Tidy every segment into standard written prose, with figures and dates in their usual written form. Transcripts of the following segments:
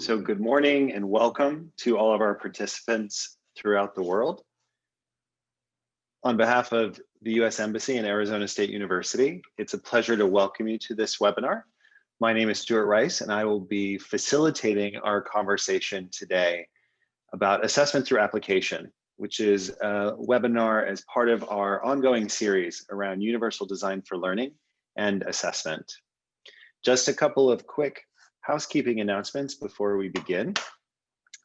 So good morning and welcome to all of our participants throughout the world. On behalf of the U.S. Embassy and Arizona State University, it's a pleasure to welcome you to this webinar. My name is Stuart Rice, and I will be facilitating our conversation today about assessment through application, which is a webinar as part of our ongoing series around universal design for learning and assessment. Just a couple of quick housekeeping announcements before we begin.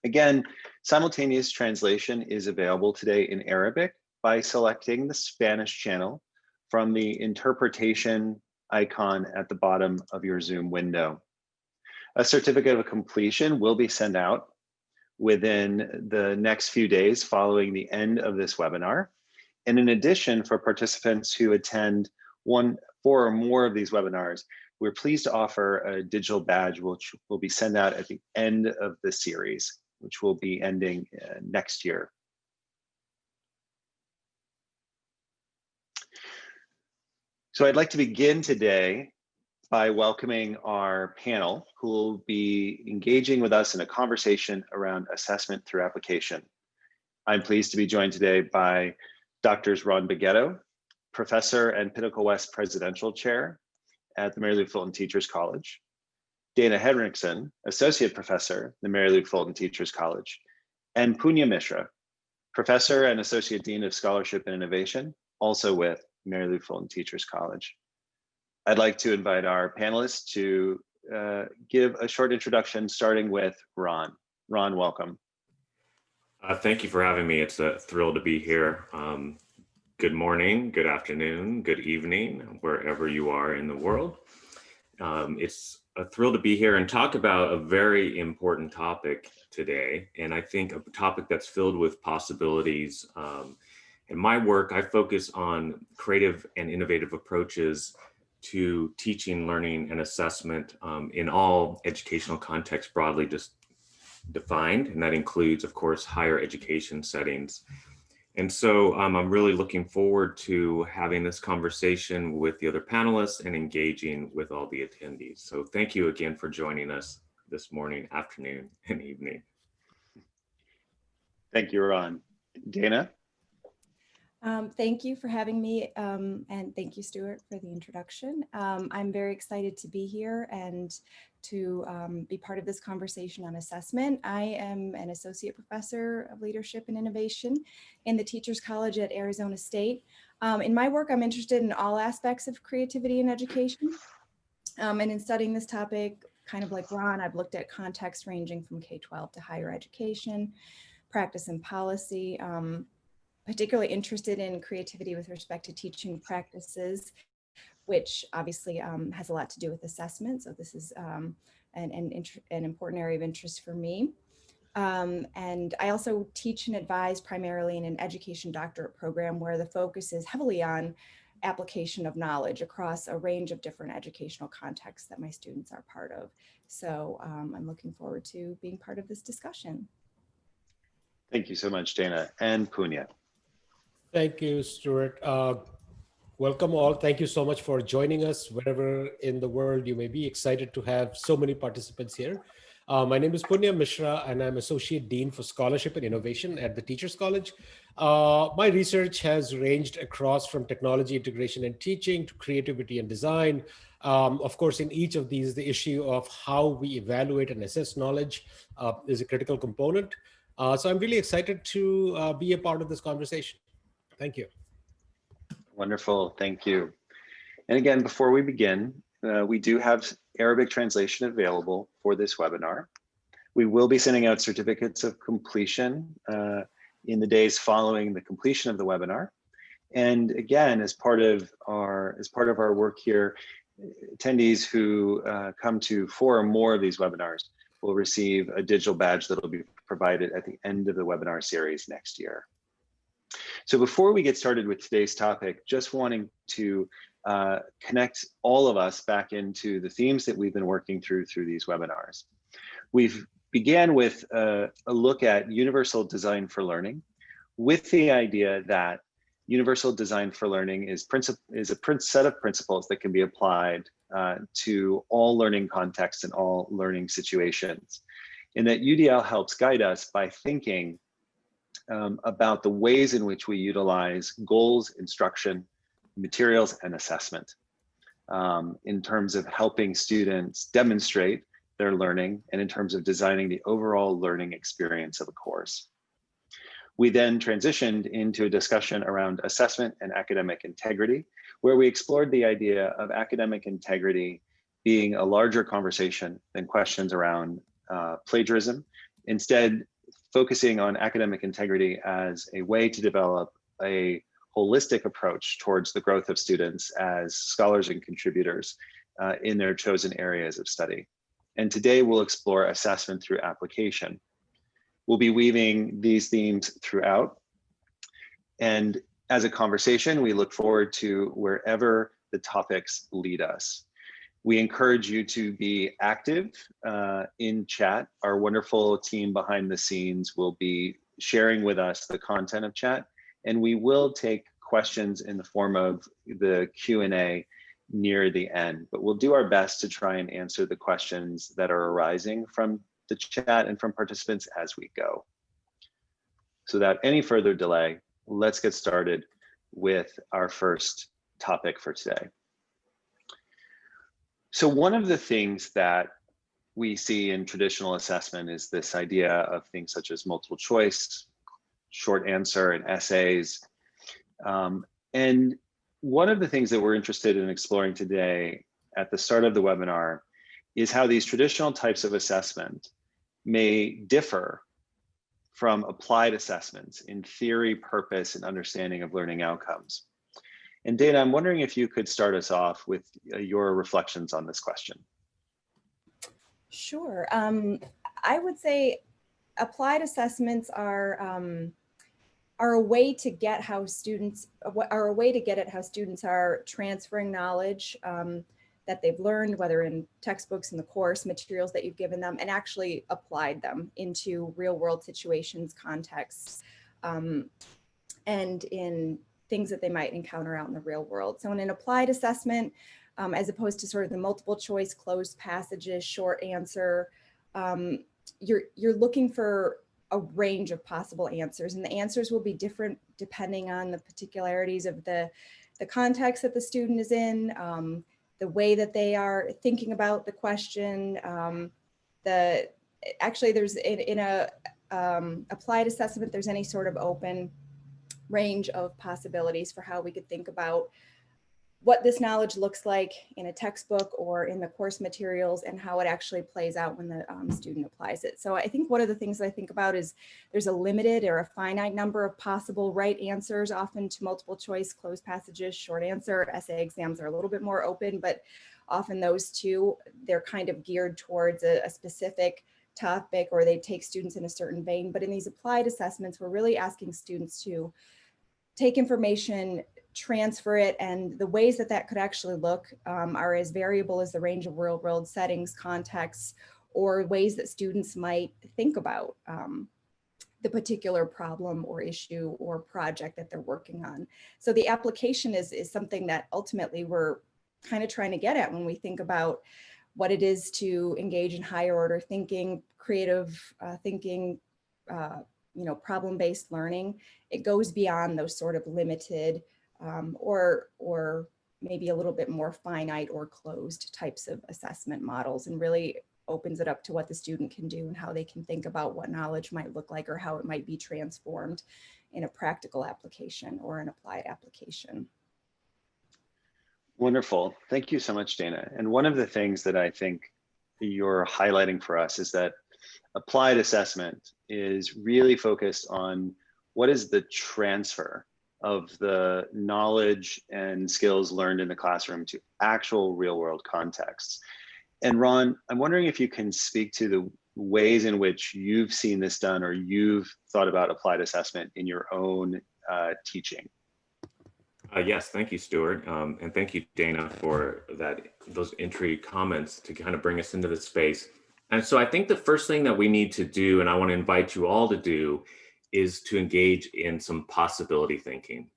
Again, simultaneous translation is available today in Arabic by selecting the Spanish channel from the interpretation icon at the bottom of your Zoom window. A certificate of completion will be sent out within the next few days following the end of this webinar. And in addition, for participants who attend four or more of these webinars, we're pleased to offer a digital badge which will be sent out at the end of the series, which will be ending next year. So I'd like to begin today by welcoming our panel, who will be engaging with us in a conversation around assessment through application. I'm pleased to be joined today by Drs. Ron Beghetto, Professor and Pinnacle West Presidential Chair at the Mary Lou Fulton Teachers College, Dana Henriksen, Associate Professor at the Mary Lou Fulton Teachers College, and Punya Mishra, Professor and Associate Dean of Scholarship and Innovation, also with Mary Lou Fulton Teachers College. I'd like to invite our panelists to give a short introduction, starting with Ron. Ron, welcome. Thank you for having me. It's a thrill to be here. Good morning, good afternoon, good evening, wherever you are in the world. It's a thrill to be here and talk about a very important topic today. And I think a topic that's filled with possibilities. In my work, I focus on creative and innovative approaches to teaching, learning, and assessment in all educational contexts broadly just defined. And that includes, of course, higher education settings. And so I'm really looking forward to having this conversation with the other panelists and engaging with all the attendees. So thank you again for joining us this morning, afternoon, and evening. Thank you, Ron. Dana? Thank you for having me, and thank you, Stuart, for the introduction. I'm very excited to be here and to be part of this conversation on assessment. I am an Associate Professor of Leadership and Innovation in the Teachers College at Arizona State. In my work, I'm interested in all aspects of creativity in education. And in studying this topic, kind of like Ron, I've looked at contexts ranging from K-12 to higher education, practice and policy, particularly interested in creativity with respect to teaching practices, which obviously has a lot to do with assessment. So this is an important area of interest for me. And I also teach and advise primarily in an education doctorate program where the focus is heavily on application of knowledge across a range of different educational contexts that my students are part of. So I'm looking forward to being part of this discussion. Thank you so much, Dana. And Punya. Thank you, Stuart. Welcome all. Thank you so much for joining us wherever in the world you may be. Excited to have so many participants here. My name is Punya Mishra, and I'm Associate Dean for Scholarship and Innovation at the Teachers College. My research has ranged across from technology integration and teaching to creativity and design. Of course, in each of these, the issue of how we evaluate and assess knowledge is a critical component. So I'm really excited to be a part of this conversation. Thank you. Wonderful, thank you. And again, before we begin, we do have Arabic translation available for this webinar. We will be sending out certificates of completion in the days following the completion of the webinar. And again, as part of our work here, attendees who come to 4 or more of these webinars will receive a digital badge that will be provided at the end of the webinar series next year. So before we get started with today's topic, just wanting to connect all of us back into the themes that we've been working through these webinars. We've began with a look at universal design for learning, with the idea that universal design for learning is a set of principles that can be applied to all learning contexts and all learning situations. in that UDL helps guide us by thinking about the ways in which we utilize goals, instruction, materials, and assessment in terms of helping students demonstrate their learning and in terms of designing the overall learning experience of a course. We then transitioned into a discussion around assessment and academic integrity, where we explored the idea of academic integrity being a larger conversation than questions around plagiarism, instead focusing on academic integrity as a way to develop a holistic approach towards the growth of students as scholars and contributors in their chosen areas of study. And today we'll explore assessment through application. We'll be weaving these themes throughout. And as a conversation, we look forward to wherever the topics lead us. We encourage you to be active in chat. Our wonderful team behind the scenes will be sharing with us the content of chat, and we will take questions in the form of the Q&A near the end, but we'll do our best to try and answer the questions that are arising from the chat and from participants as we go. So without any further delay, let's get started with our first topic for today. So one of the things that we see in traditional assessment is this idea of things such as multiple choice, short answer, and essays. And one of the things that we're interested in exploring today at the start of the webinar is how these traditional types of assessment may differ from applied assessments in theory, purpose, and understanding of learning outcomes. And Dana, I'm wondering if you could start us off with your reflections on this question. Sure. I would say applied assessments are a way to get how students are transferring knowledge that they've learned, whether in textbooks, in the course materials that you've given them, and actually applied them into real world situations, contexts, and in things that they might encounter out in the real world. So in an applied assessment, as opposed to sort of the multiple choice, closed passages, short answer, you're looking for a range of possible answers, and the answers will be different depending on the particularities of the context that the student is in, the way that they are thinking about the question. Actually, there's in a applied assessment, there's any sort of open range of possibilities for how we could think about what this knowledge looks like in a textbook or in the course materials and how it actually plays out when the student applies it. So I think one of the things that I think about is there's a limited or a finite number of possible right answers, often to multiple choice, closed passages, short answer. Essay exams are a little bit more open, but often those two, they're kind of geared towards a specific topic, or they take students in a certain vein. But in these applied assessments, we're really asking students to take information, transfer it, and the ways that that could actually look are as variable as the range of real world settings, contexts, or ways that students might think about the particular problem or issue or project that they're working on. So the application is something that ultimately we're kind of trying to get at when we think about what it is to engage in higher order thinking, creative thinking, problem-based learning. It goes beyond those sort of limited or maybe a little bit more finite or closed types of assessment models, and really opens it up to what the student can do and how they can think about what knowledge might look like or how it might be transformed in a practical application or an applied application. Wonderful. Thank you so much, Dana. And one of the things that I think you're highlighting for us is that applied assessment is really focused on what is the transfer of the knowledge and skills learned in the classroom to actual real world contexts. And Ron, I'm wondering if you can speak to the ways in which you've seen this done or you've thought about applied assessment in your own teaching. Yes, thank you, Stuart. And thank you, Dana, for those entry comments to kind of bring us into the space. And so I think the first thing that we need to do, and I want to invite you all to do, is to engage in some possibility thinking.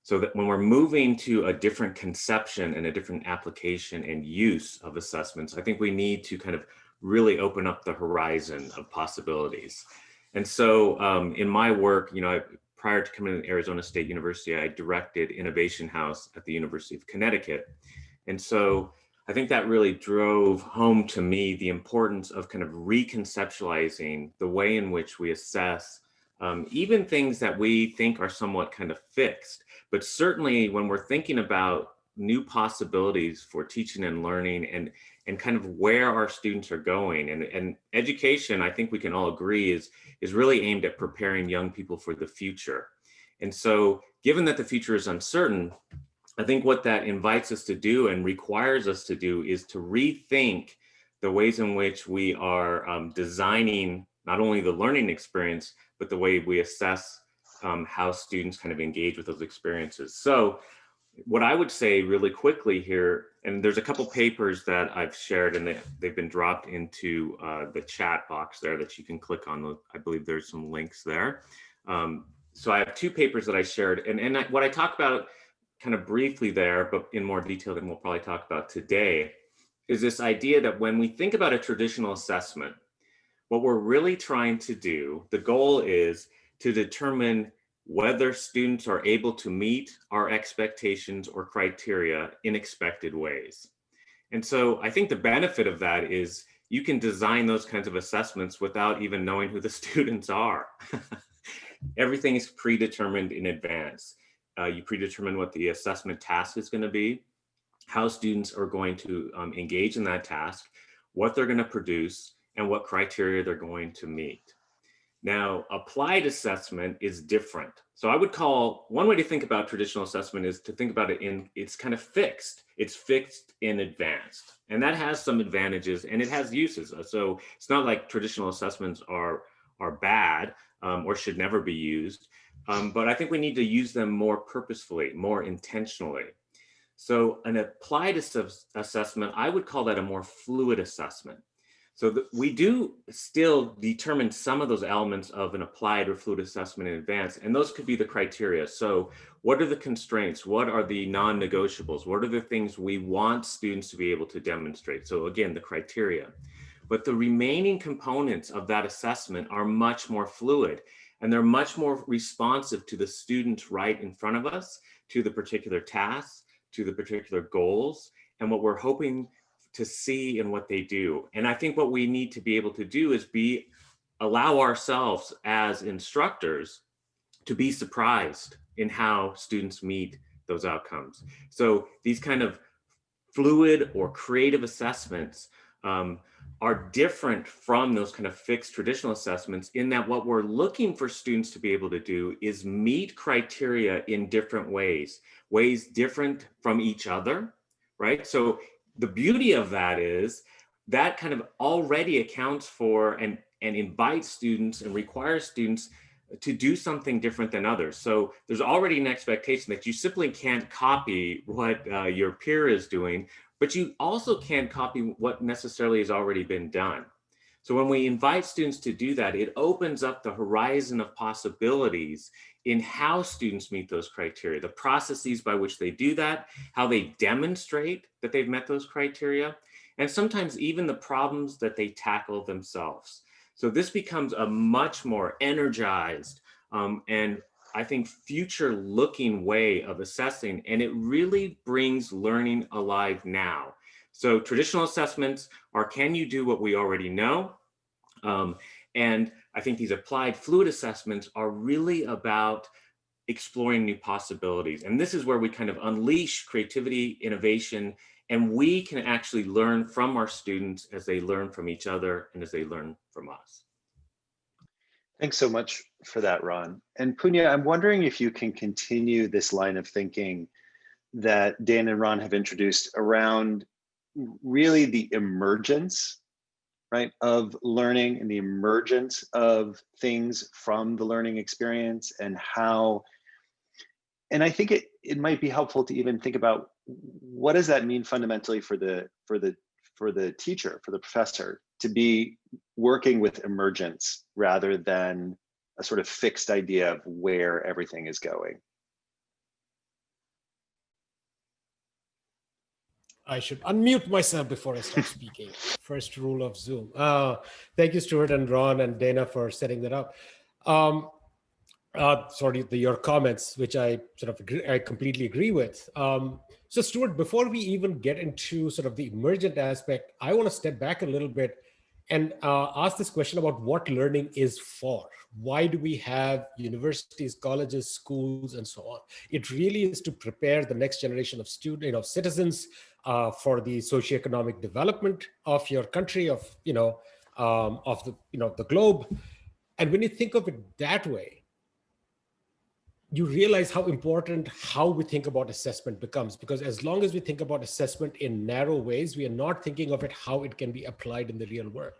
So that when we're moving to a different conception and a different application and use of assessments, I think we need to kind of really open up the horizon of possibilities. And so in my work, prior to coming to Arizona State University, I directed Innovation House at the University of Connecticut. And so I think that really drove home to me the importance of kind of reconceptualizing the way in which we assess even things that we think are somewhat kind of fixed. But certainly when we're thinking about new possibilities for teaching and learning and kind of where our students are going, and education, I think we can all agree, is really aimed at preparing young people for the future. And so given that the future is uncertain, I think what that invites us to do and requires us to do is to rethink the ways in which we are designing not only the learning experience, but the way we assess how students kind of engage with those experiences. So what I would say really quickly here, and there's a couple papers that I've shared and they've been dropped into the chat box there that you can click on. I believe there's some links there. So I have two papers that I shared, and what I talk about kind of briefly there, but in more detail than we'll probably talk about today, is this idea that when we think about a traditional assessment, what we're really trying to do, the goal is to determine whether students are able to meet our expectations or criteria in expected ways. And so I think the benefit of that is you can design those kinds of assessments without even knowing who the students are. Everything is predetermined in advance. You predetermine what the assessment task is going to be, how students are going to engage in that task, what they're going to produce, and what criteria they're going to meet. Now, applied assessment is different. So I would call, one way to think about traditional assessment is to think about it it's kind of fixed. It's fixed in advance. And that has some advantages and it has uses. So it's not like traditional assessments are bad or should never be used. But I think we need to use them more purposefully, more intentionally. So an applied assessment, I would call that a more fluid assessment. So we do still determine some of those elements of an applied or fluid assessment in advance, and those could be the criteria. So what are the constraints? What are the non-negotiables? What are the things we want students to be able to demonstrate? So again, the criteria. But the remaining components of that assessment are much more fluid, and they're much more responsive to the students right in front of us, to the particular tasks, to the particular goals, and what we're hoping to see in what they do. And I think what we need to be able to do is allow ourselves as instructors to be surprised in how students meet those outcomes. So these kind of fluid or creative assessments are different from those kind of fixed traditional assessments in that what we're looking for students to be able to do is meet criteria in different ways different from each other, right? So the beauty of that is that kind of already accounts for and invites students and requires students to do something different than others. So there's already an expectation that you simply can't copy what your peer is doing, but you also can't copy what necessarily has already been done. So when we invite students to do that, it opens up the horizon of possibilities in how students meet those criteria, the processes by which they do that, how they demonstrate that they've met those criteria, and sometimes even the problems that they tackle themselves. So this becomes a much more energized and I think future-looking way of assessing, and it really brings learning alive now. So traditional assessments are, can you do what we already know? And I think these applied fluid assessments are really about exploring new possibilities. And this is where we kind of unleash creativity, innovation, and we can actually learn from our students as they learn from each other and as they learn from us. Thanks so much for that, Ron. And Punya, I'm wondering if you can continue this line of thinking that Dan and Ron have introduced around really the emergence, right, of learning and the emergence of things from the learning experience and how, and I think it might be helpful to even think about what does that mean fundamentally for the teacher, for the professor, to be working with emergence rather than a sort of fixed idea of where everything is going. I should unmute myself before I start speaking. First rule of Zoom. Thank you, Stuart and Ron and Dana, for setting that up. Your comments, which I I completely agree with. So Stuart, before we even get into sort of the emergent aspect, I want to step back a little bit and ask this question about what learning is for. Why do we have universities, colleges, schools, and so on? It really is to prepare the next generation of citizens for the socioeconomic development of your country, of the globe. And when you think of it that way, you realize how important how we think about assessment becomes, because as long as we think about assessment in narrow ways, we are not thinking of it how it can be applied in the real world.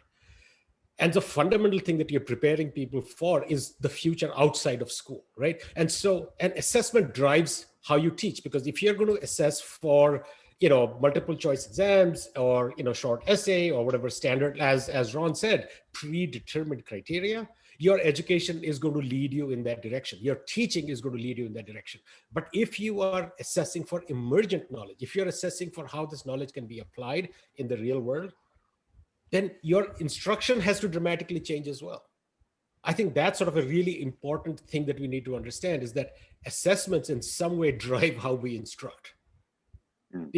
And the fundamental thing that you're preparing people for is the future outside of school, right? And so an assessment drives how you teach, because if you're going to assess for multiple choice exams or short essay or whatever standard, as Ron said, predetermined criteria, your education is going to lead you in that direction. Your teaching is going to lead you in that direction. But if you are assessing for emergent knowledge, if you're assessing for how this knowledge can be applied in the real world, then your instruction has to dramatically change as well. I think that's sort of a really important thing that we need to understand, is that assessments in some way drive how we instruct.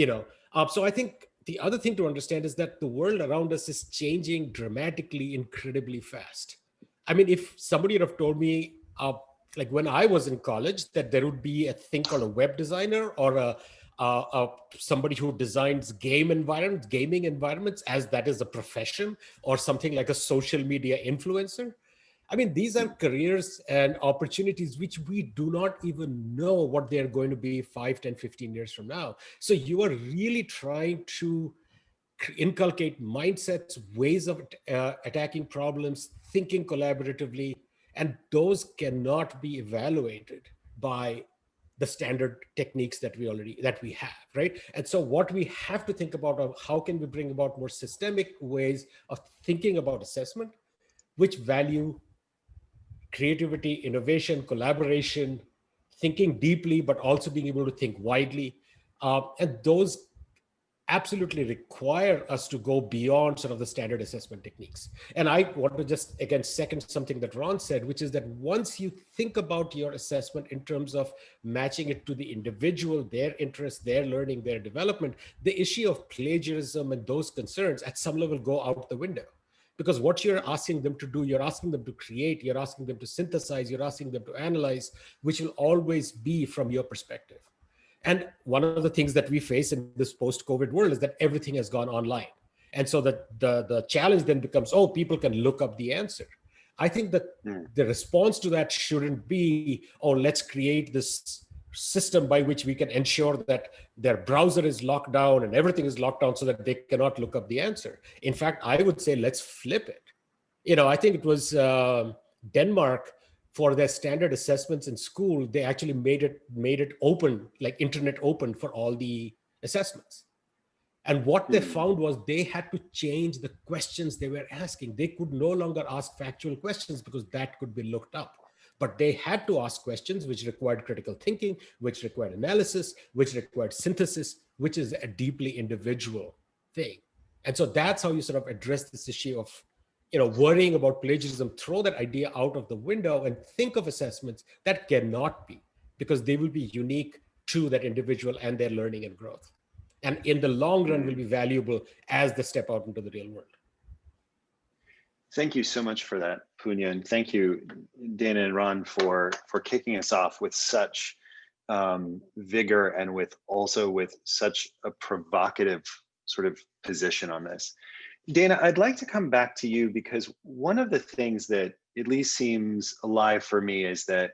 So I think the other thing to understand is that the world around us is changing dramatically, incredibly fast. I mean, if somebody would have told me, like when I was in college, that there would be a thing called a web designer or somebody who designs gaming environments, as that is a profession, or something like a social media influencer. I mean, these are careers and opportunities which we do not even know what they're going to be 5, 10, 15 years from now. So you are really trying to inculcate mindsets, ways of attacking problems, thinking collaboratively, and those cannot be evaluated by the standard techniques that we have, right? And so what we have to think about are how can we bring about more systemic ways of thinking about assessment, which value creativity, innovation, collaboration, thinking deeply, but also being able to think widely. And those absolutely require us to go beyond sort of the standard assessment techniques. And I want to just, again, second something that Ron said, which is that once you think about your assessment in terms of matching it to the individual, their interests, their learning, their development, the issue of plagiarism and those concerns at some level go out the window. Because what you're asking them to do, you're asking them to create, you're asking them to synthesize, you're asking them to analyze, which will always be from your perspective. And one of the things that we face in this post-COVID world is that everything has gone online. And so the challenge then becomes, people can look up the answer. I think that the response to that shouldn't be, let's create this system by which we can ensure that their browser is locked down and everything is locked down so that they cannot look up the answer. In fact, I would say, let's flip it. I think it was Denmark, for their standard assessments in school, they actually made it open, like internet open for all the assessments. And what they found was they had to change the questions they were asking. They could no longer ask factual questions because that could be looked up. But they had to ask questions which required critical thinking, which required analysis, which required synthesis, which is a deeply individual thing. And so that's how you sort of address this issue of worrying about plagiarism. Throw that idea out of the window and think of assessments that cannot be, because they will be unique to that individual and their learning and growth. And in the long run will be valuable as they step out into the real world. Thank you so much for that, Punya, and thank you, Dana and Ron, for kicking us off with such vigor and with such a provocative sort of position on this. Dana, I'd like to come back to you, because one of the things that at least seems alive for me is that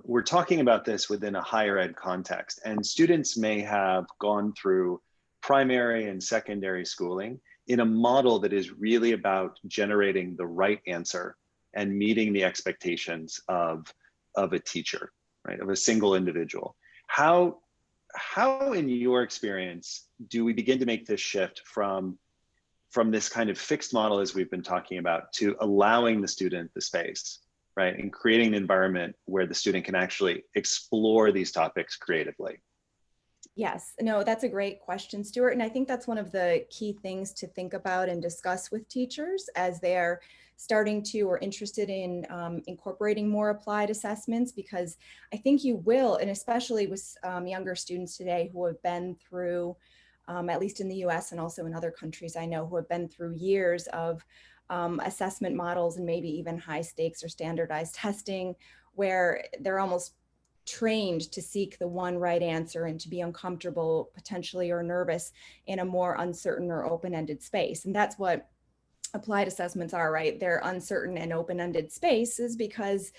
we're talking about this within a higher ed context, and students may have gone through primary and secondary schooling in a model that is really about generating the right answer and meeting the expectations of a teacher, right, of a single individual. How in your experience do we begin to make this shift from this kind of fixed model, as we've been talking about, to allowing the student the space, right, and creating an environment where the student can actually explore these topics creatively? Yes, no, that's a great question, Stuart. And I think that's one of the key things to think about and discuss with teachers as they're starting to or interested in incorporating more applied assessments, because I think you will, and especially with younger students today who have been through, at least in the US and also in other countries I know, who have been through years of assessment models and maybe even high stakes or standardized testing, where they're almost trained to seek the one right answer and to be uncomfortable potentially or nervous in a more uncertain or open-ended space. And that's what applied assessments are, right? They're uncertain and open-ended spaces because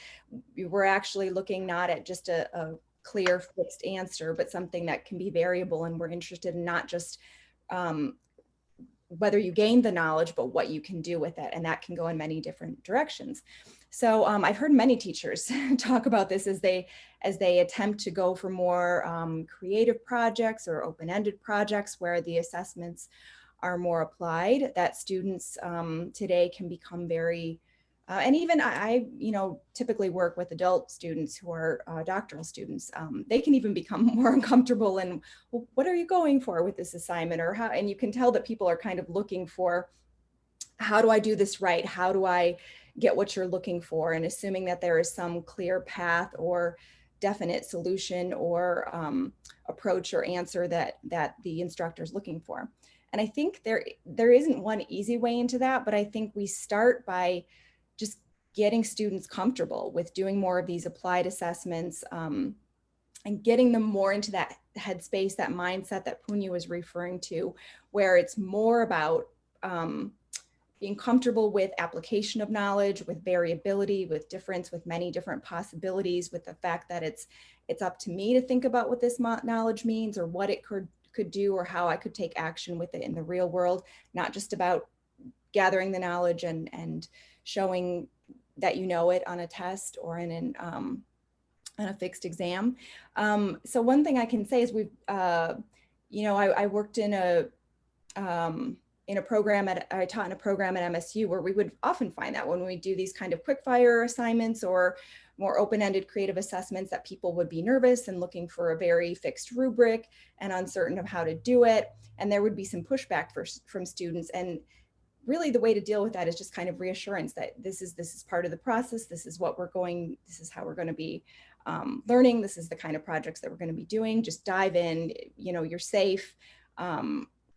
we're actually looking not at just a clear fixed answer, but something that can be variable. And we're interested in not just whether you gain the knowledge, but what you can do with it. And that can go in many different directions. So I've heard many teachers talk about this as they attempt to go for more creative projects or open-ended projects where the assessments are more applied, that students today can become very, and even I typically work with adult students who are doctoral students. They can even become more uncomfortable and, well, what are you going for with this assignment, or how? And you can tell that people are kind of looking for, how do I do this right? How do I get what you're looking for? And assuming that there is some clear path or definite solution or approach or answer that the instructor is looking for. And I think there isn't one easy way into that, but I think we start by just getting students comfortable with doing more of these applied assessments and getting them more into that headspace, that mindset that Punya was referring to, where it's more about being comfortable with application of knowledge, with variability, with difference, with many different possibilities, with the fact that it's up to me to think about what this knowledge means or what it could do or how I could take action with it in the real world, not just about gathering the knowledge and showing that you know it on a test or in on a fixed exam. So one thing I can say is I worked in a program I taught in a program at MSU where we would often find that when we do these kind of quick fire assignments or more open-ended creative assessments, that people would be nervous and looking for a very fixed rubric and uncertain of how to do it. And there would be some pushback from students. And really the way to deal with that is just kind of reassurance that this is part of the process. This is how we're going to be learning. This is the kind of projects that we're going to be doing. Just dive in, you're safe.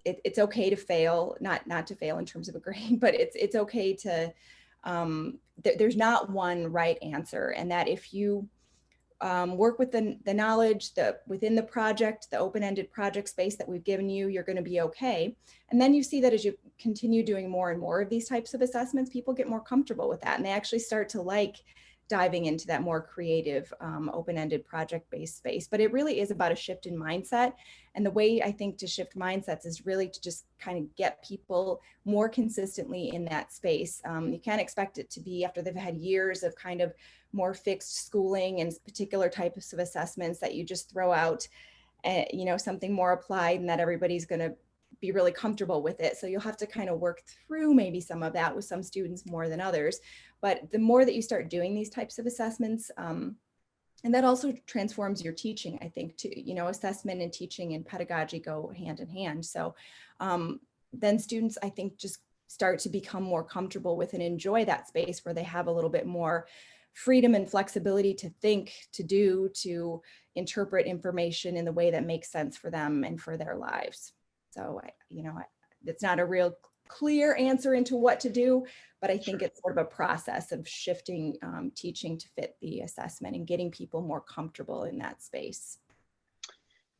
It's okay to fail, not to fail in terms of a grade, but it's okay to, there's not one right answer. And that if you work with the knowledge within the project, the open-ended project space that we've given you, you're going to be okay. And then you see that as you continue doing more and more of these types of assessments, people get more comfortable with that. And they actually start to like diving into that more creative, open-ended project-based space. But it really is about a shift in mindset. And the way I think to shift mindsets is really to just kind of get people more consistently in that space. You can't expect it to be after they've had years of kind of more fixed schooling and particular types of assessments that you just throw out, something more applied and that everybody's going to be really comfortable with it. So you'll have to kind of work through maybe some of that with some students more than others. But the more that you start doing these types of assessments, and that also transforms your teaching, I think, too. Assessment and teaching and pedagogy go hand in hand. So then students, I think, just start to become more comfortable with and enjoy that space where they have a little bit more freedom and flexibility to think, to interpret information in the way that makes sense for them and for their lives. So, it's not a real clear answer into what to do, but I think it's sort of a process of shifting teaching to fit the assessment and getting people more comfortable in that space.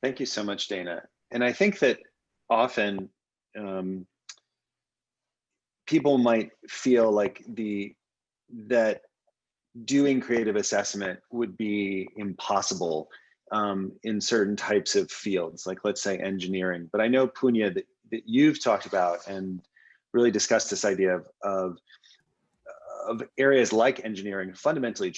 Thank you so much, Dana. And I think that often people might feel like that doing creative assessment would be impossible in certain types of fields, like let's say engineering. But I know, Punya, that you've talked about and really discussed this idea of areas like engineering fundamentally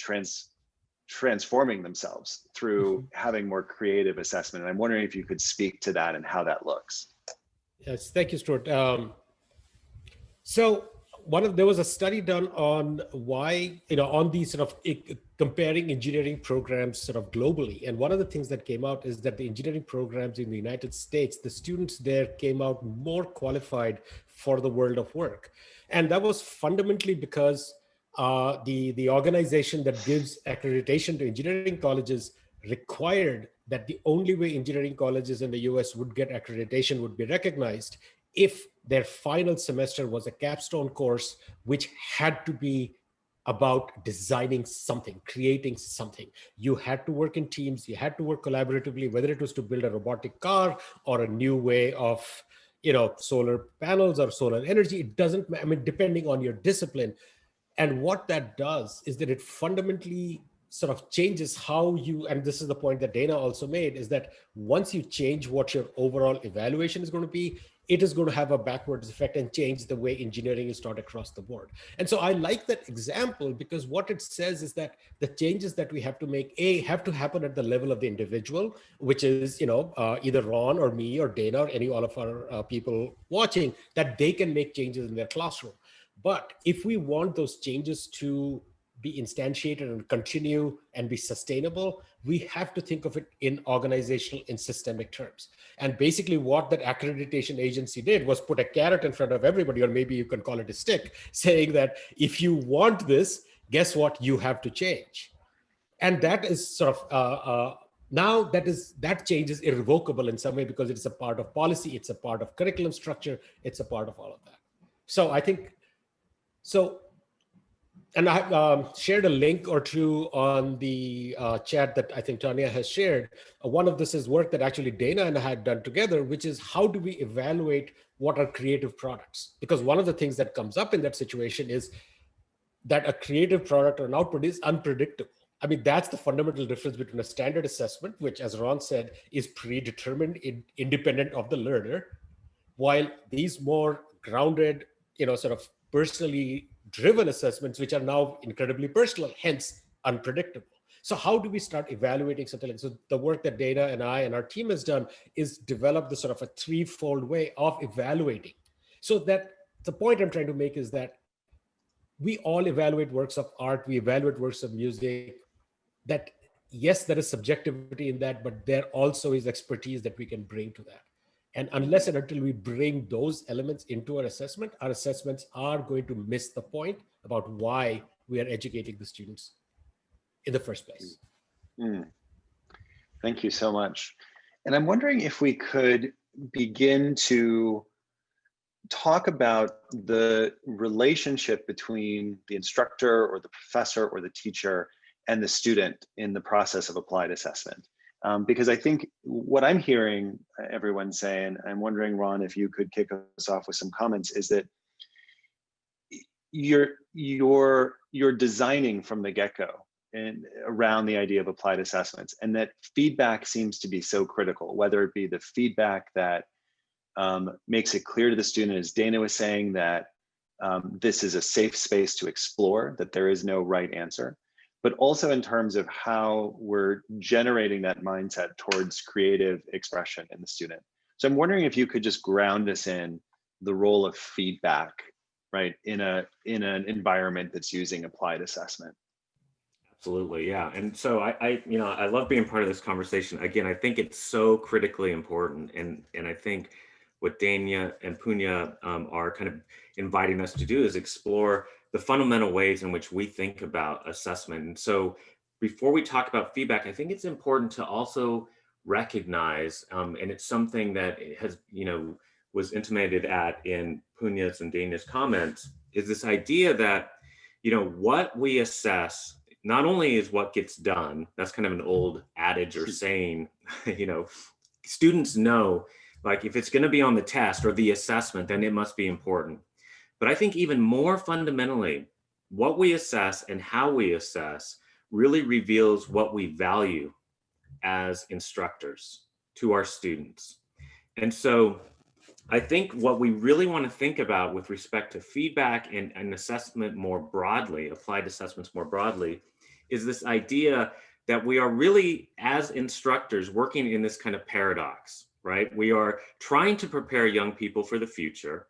transforming themselves through having more creative assessment. And I'm wondering if you could speak to that and how that looks. Yes, thank you, Stuart. So there was a study done on why, on these sort of comparing engineering programs sort of globally. And one of the things that came out is that the engineering programs in the United States, the students there came out more qualified for the world of work. And that was fundamentally because the organization that gives accreditation to engineering colleges required that the only way engineering colleges in the US would get accreditation would be recognized if their final semester was a capstone course, which had to be about designing something, creating something. You had to work in teams, you had to work collaboratively, whether it was to build a robotic car or a new way of, solar panels or solar energy. It doesn't, depending on your discipline. And what that does is that it fundamentally sort of changes how you, and this is the point that Dana also made, is that once you change what your overall evaluation is going to be, it is going to have a backwards effect and change the way engineering is taught across the board. And so I like that example because what it says is that the changes that we have to make, have to happen at the level of the individual, which is, either Ron or me or Dana or all of our people watching, that they can make changes in their classroom. But if we want those changes to be instantiated and continue and be sustainable, we have to think of it in organizational and systemic terms. And basically what that accreditation agency did was put a carrot in front of everybody, or maybe you can call it a stick, saying that if you want this, guess what? You have to change. And that is sort of, now that change is irrevocable in some way because it's a part of policy, it's a part of curriculum structure, it's a part of all of that. So I think, and I have shared a link or two on the chat that I think Tanya has shared. One of this is work that actually Dana and I had done together, which is how do we evaluate what are creative products? Because one of the things that comes up in that situation is that a creative product or an output is unpredictable. That's the fundamental difference between a standard assessment, which as Ron said, is predetermined, independent of the learner, while these more grounded, sort of personally driven assessments, which are now incredibly personal, hence unpredictable. So how do we start evaluating something like, so the work that Dana and I and our team has done is develop the sort of a threefold way of evaluating. So that the point I'm trying to make is that we all evaluate works of art, we evaluate works of music, that yes, there is subjectivity in that, but there also is expertise that we can bring to that. And unless and until we bring those elements into our assessments are going to miss the point about why we are educating the students in the first place. Thank you so much. And I'm wondering if we could begin to talk about the relationship between the instructor or the professor or the teacher and the student in the process of applied assessment. Because I think what I'm hearing everyone say, and I'm wondering, Ron, if you could kick us off with some comments, is that you're designing from the get-go and around the idea of applied assessments, and that feedback seems to be so critical, whether it be the feedback that makes it clear to the student, as Dana was saying, that this is a safe space to explore, that there is no right answer, but also in terms of how we're generating that mindset towards creative expression in the student. So I'm wondering if you could just ground us in the role of feedback, right, in an environment that's using applied assessment. Absolutely, yeah. And so I love being part of this conversation. Again, I think it's so critically important, and I think what Dania and Punya are kind of inviting us to do is explore the fundamental ways in which we think about assessment. And so before we talk about feedback, I think it's important to also recognize, and it's something that has, was intimated at in Punya's and Dania's comments, is this idea that, what we assess not only is what gets done, that's kind of an old adage or saying, students know, like if it's going to be on the test or the assessment, then it must be important. But I think even more fundamentally, what we assess and how we assess really reveals what we value as instructors to our students. And so I think what we really want to think about with respect to feedback and assessment more broadly, applied assessments more broadly, is this idea that we are really, as instructors, working in this kind of paradox, right? We are trying to prepare young people for the future.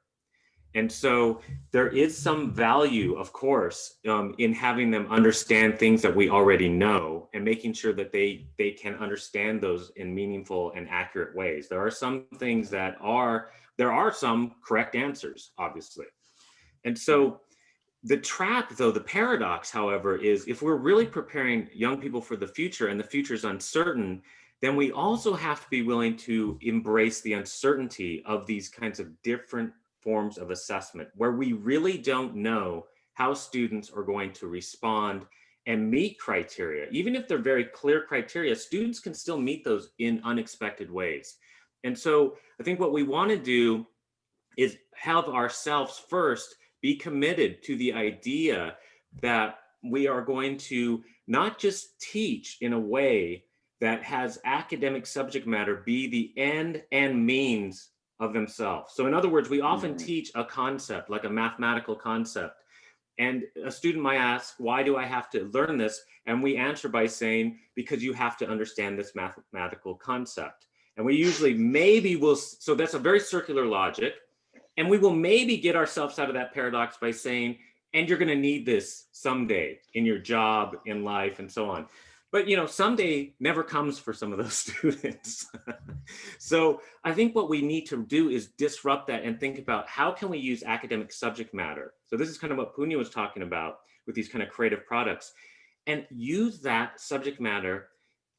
And so there is some value, of course, in having them understand things that we already know and making sure that they can understand those in meaningful and accurate ways. There are some things that there are some correct answers, obviously. And so the trap, though, the paradox, however, is if we're really preparing young people for the future and the future is uncertain, then we also have to be willing to embrace the uncertainty of these kinds of different forms of assessment, where we really don't know how students are going to respond and meet criteria. Even if they're very clear criteria, students can still meet those in unexpected ways. And so I think what we want to do is have ourselves first be committed to the idea that we are going to not just teach in a way that has academic subject matter be the end and means of themselves. So in other words, we often teach a concept, like a mathematical concept, and a student might ask, why do I have to learn this? And we answer by saying, because you have to understand this mathematical concept. And we usually maybe will, so that's a very circular logic. And we will maybe get ourselves out of that paradox by saying, and you're going to need this someday in your job, in life, and so on. But, you know, someday never comes for some of those students. So I think what we need to do is disrupt that and think about how can we use academic subject matter. So this is kind of what Punya was talking about with these kind of creative products, and use that subject matter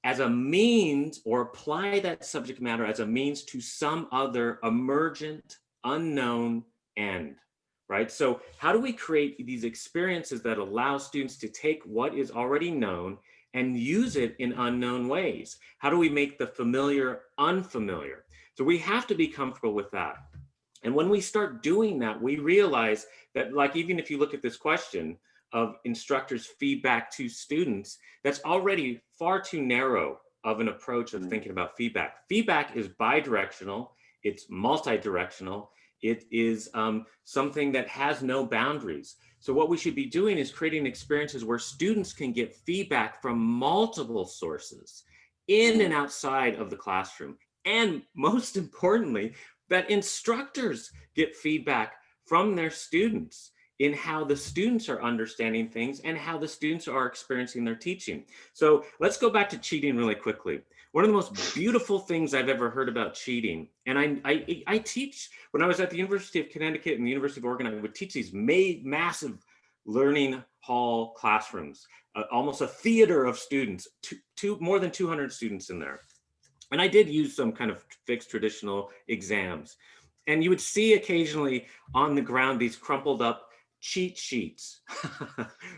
as a means, or apply that subject matter as a means to some other emergent, unknown end, right? So how do we create these experiences that allow students to take what is already known and use it in unknown ways? How do we make the familiar unfamiliar? So we have to be comfortable with that. And when we start doing that, we realize that, like, even if you look at this question of instructors' feedback to students, that's already far too narrow of an approach of thinking about feedback. Feedback is bidirectional, it's multi-directional, it is something that has no boundaries. So what we should be doing is creating experiences where students can get feedback from multiple sources in and outside of the classroom. And most importantly, that instructors get feedback from their students in how the students are understanding things and how the students are experiencing their teaching. So let's go back to cheating really quickly. One of the most beautiful things I've ever heard about cheating, and I teach, when I was at the University of Connecticut and the University of Oregon, I would teach these massive learning hall classrooms, almost a theater of students, more than 200 students in there. And I did use some kind of fixed traditional exams. And you would see occasionally on the ground these crumpled up cheat sheets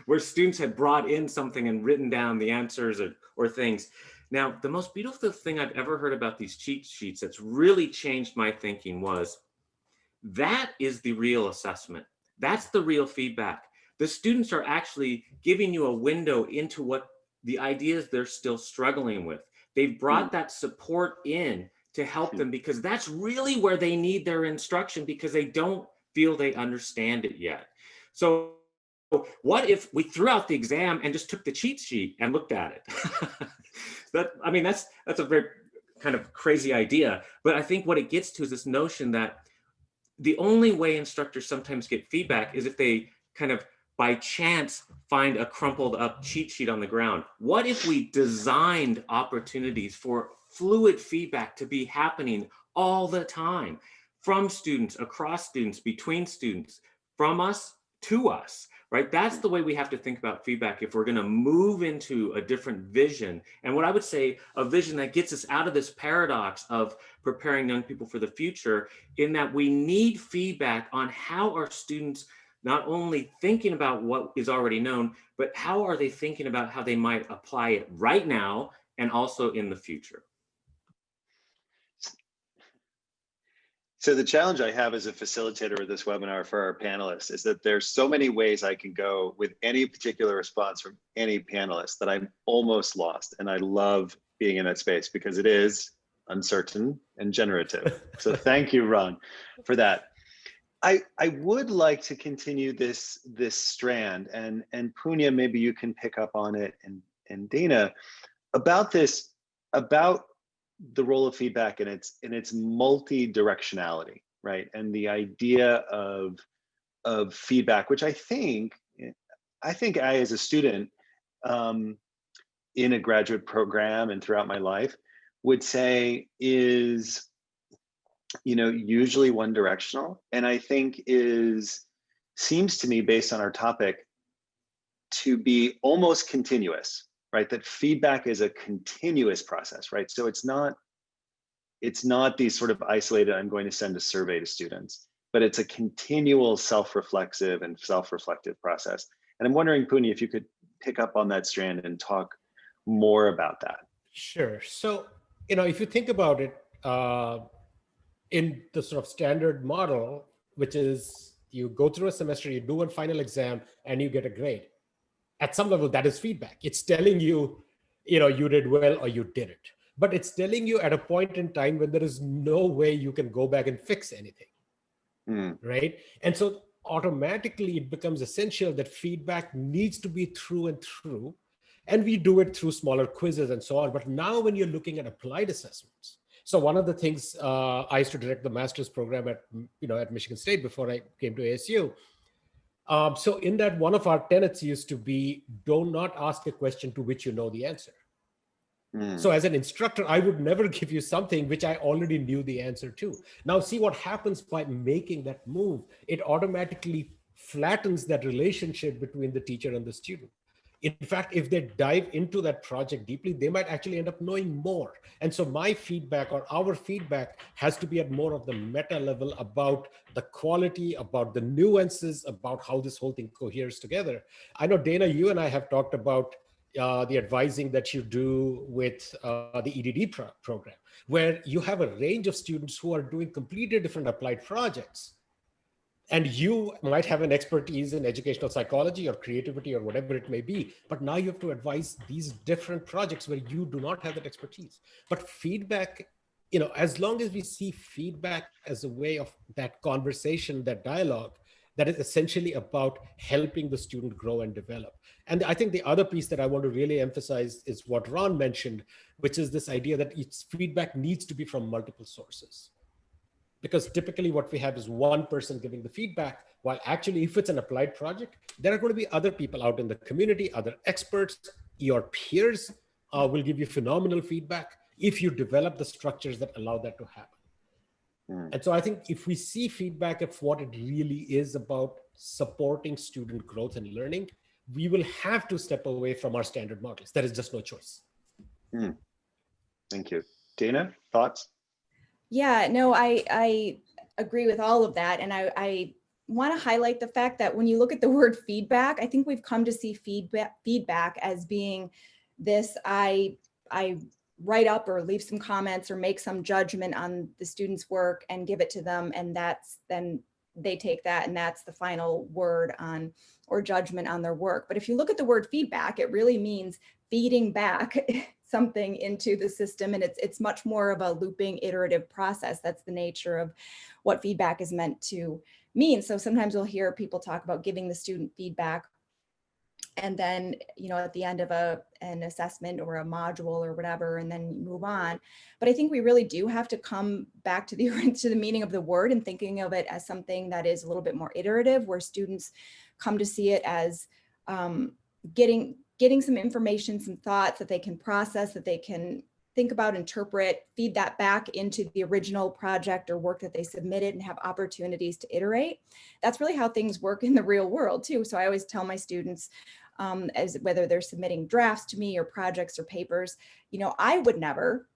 where students had brought in something and written down the answers or things. Now, the most beautiful thing I've ever heard about these cheat sheets that's really changed my thinking was, that is the real assessment. That's the real feedback. The students are actually giving you a window into what the ideas they're still struggling with. They've brought that support in to help them, because that's really where they need their instruction, because they don't feel they understand it yet. So what if we threw out the exam and just took the cheat sheet and looked at it? That's a very kind of crazy idea, but I think what it gets to is this notion that the only way instructors sometimes get feedback is if they kind of by chance find a crumpled up cheat sheet on the ground. What if we designed opportunities for fluid feedback to be happening all the time, from students, across students, between students, from us to us, right? That's the way we have to think about feedback if we're going to move into a different vision. And what I would say, a vision that gets us out of this paradox of preparing young people for the future, in that we need feedback on how our students not only thinking about what is already known, but how are they thinking about how they might apply it right now and also in the future. So the challenge I have as a facilitator of this webinar for our panelists is that there's so many ways I can go with any particular response from any panelist that I'm almost lost. And I love being in that space because it is uncertain and generative. So thank you, Ron, for that. I would like to continue this strand, and Punya, maybe you can pick up on it, and Dana, about the role of feedback and its multi-directionality, right? And the idea of feedback, which I think I, as a student in a graduate program and throughout my life, would say is, usually one directional, and I think seems to me, based on our topic, to be almost continuous, right? That feedback is a continuous process, right? So it's not these sort of isolated, I'm going to send a survey to students, but it's a continual self-reflexive and self-reflective process. And I'm wondering, Puni, if you could pick up on that strand and talk more about that. Sure. So, if you think about it, in the sort of standard model, which is you go through a semester, you do one final exam, and you get a grade. At some level, that is feedback. It's telling you, you did well or you didn't. But it's telling you at a point in time when there is no way you can go back and fix anything, right? And so automatically it becomes essential that feedback needs to be through and through. And we do it through smaller quizzes and so on. But now when you're looking at applied assessments, so one of the things I used to direct the master's program at Michigan State before I came to ASU. So in that, one of our tenets used to be, do not ask a question to which you know the answer. So as an instructor, I would never give you something which I already knew the answer to. Now see what happens by making that move. It automatically flattens that relationship between the teacher and the student. In fact, if they dive into that project deeply, they might actually end up knowing more. And so my feedback or our feedback has to be at more of the meta level about the quality, about the nuances, about how this whole thing coheres together. I know, Dana, you and I have talked about the advising that you do with the EDD program, where you have a range of students who are doing completely different applied projects. And you might have an expertise in educational psychology or creativity or whatever it may be, but now you have to advise these different projects where you do not have that expertise. But feedback, as long as we see feedback as a way of that conversation, that dialogue, that is essentially about helping the student grow and develop. And I think the other piece that I want to really emphasize is what Ron mentioned, which is this idea that its feedback needs to be from multiple sources. Because typically what we have is one person giving the feedback, while actually if it's an applied project, there are going to be other people out in the community, other experts, your peers will give you phenomenal feedback if you develop the structures that allow that to happen. And so I think if we see feedback of what it really is about supporting student growth and learning, we will have to step away from our standard models. There is just no choice. Thank you. Dana, thoughts? Yeah, no, I agree with all of that. And I want to highlight the fact that when you look at the word feedback, I think we've come to see feedback as being this, I write up or leave some comments or make some judgment on the student's work and give it to them. And then they take that and that's the final word on or judgment on their work. But if you look at the word feedback, it really means feeding back something into the system. And it's much more of a looping iterative process. That's the nature of what feedback is meant to mean. So sometimes we'll hear people talk about giving the student feedback. And then, at the end of an assessment or a module or whatever, and then you move on. But I think we really do have to come back to the meaning of the word and thinking of it as something that is a little bit more iterative, where students come to see it as getting some information, some thoughts that they can process, that they can think about, interpret, feed that back into the original project or work that they submitted and have opportunities to iterate. That's really how things work in the real world too. So I always tell my students, as whether they're submitting drafts to me or projects or papers, I would never,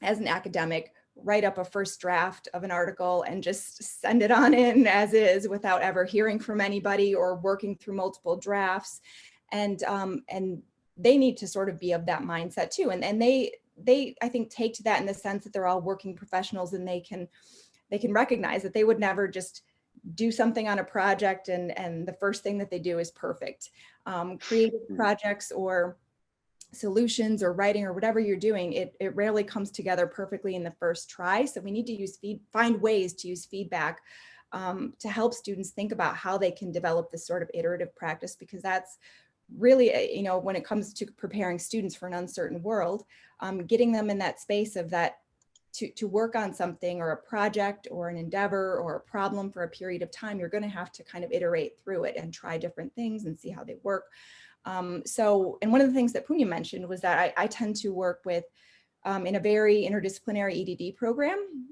as an academic, write up a first draft of an article and just send it on in as is without ever hearing from anybody or working through multiple drafts. And they need to sort of be of that mindset too. And they I think take to that in the sense that they're all working professionals and they can recognize that they would never just do something on a project and the first thing that they do is perfect. Creative projects or solutions or writing or whatever you're doing, it rarely comes together perfectly in the first try. So we need to find ways to use feedback to help students think about how they can develop this sort of iterative practice, because that's really, when it comes to preparing students for an uncertain world, getting them in that space of that to work on something or a project or an endeavor or a problem for a period of time, you're going to have to kind of iterate through it and try different things and see how they work. And one of the things that Punya mentioned was that I tend to work with in a very interdisciplinary EDD program,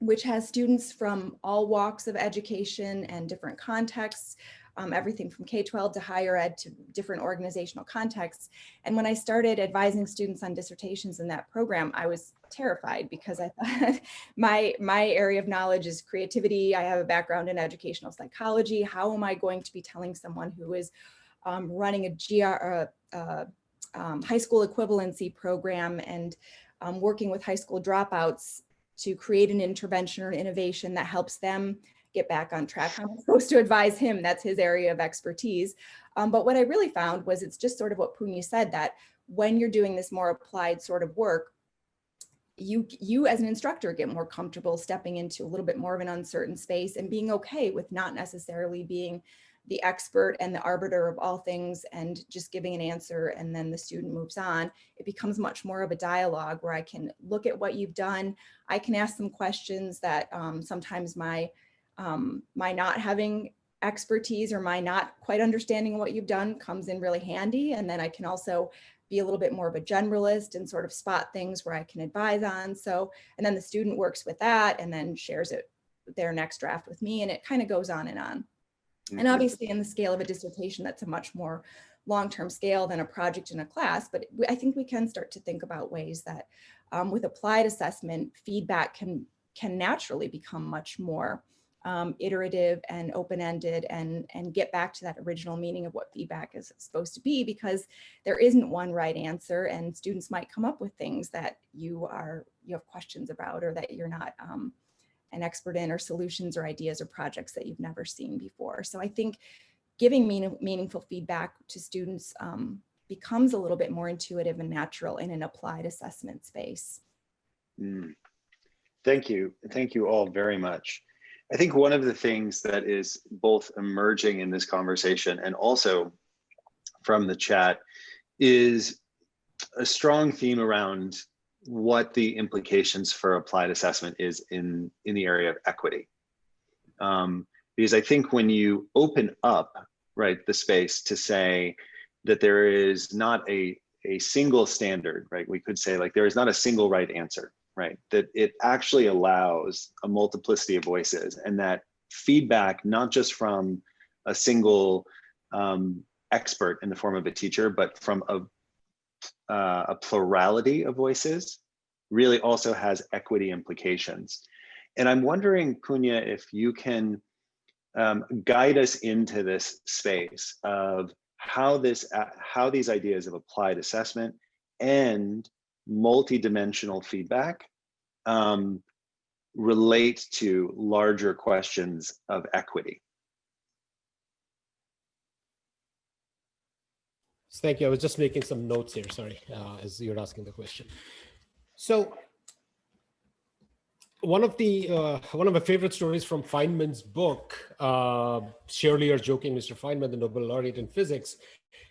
which has students from all walks of education and different contexts, everything from K-12 to higher ed to different organizational contexts. And when I started advising students on dissertations in that program, I was terrified because I thought my area of knowledge is creativity. I have a background in educational psychology. How am I going to be telling someone who is running a high school equivalency program and working with high school dropouts to create an intervention or innovation that helps them get back on track? I'm supposed to advise him. That's his area of expertise. But what I really found was it's just sort of what Punya said, that when you're doing this more applied sort of work, you as an instructor get more comfortable stepping into a little bit more of an uncertain space and being okay with not necessarily being the expert and the arbiter of all things and just giving an answer and then the student moves on. It becomes much more of a dialogue where I can look at what you've done. I can ask them questions that sometimes my not having expertise or my not quite understanding what you've done comes in really handy. And then I can also be a little bit more of a generalist and sort of spot things where I can advise on. So, and then the student works with that and then shares it, their next draft with me, and it kind of goes on and on. And obviously in the scale of a dissertation, that's a much more long-term scale than a project in a class, but I think we can start to think about ways that with applied assessment, feedback can naturally become much more iterative and open-ended and get back to that original meaning of what feedback is supposed to be, because there isn't one right answer and students might come up with things that you have questions about or that you're not an expert in, or solutions or ideas or projects that you've never seen before. So I think giving meaningful feedback to students becomes a little bit more intuitive and natural in an applied assessment space. Thank you. Thank you all very much. I think one of the things that is both emerging in this conversation and also from the chat is a strong theme around what the implications for applied assessment is in the area of equity. Because I think when you open up, right, the space to say that there is not a single standard, right? We could say like there is not a single right answer, right? That it actually allows a multiplicity of voices, and that feedback, not just from a single expert in the form of a teacher, but from a plurality of voices, really also has equity implications. And I'm wondering, Punya, if you can guide us into this space of how these ideas of applied assessment and multidimensional feedback relate to larger questions of equity. Thank you. I was just making some notes here, sorry, as you're asking the question. So one of my favorite stories from Feynman's book, surely you're joking, Mr. Feynman, the Nobel laureate in physics,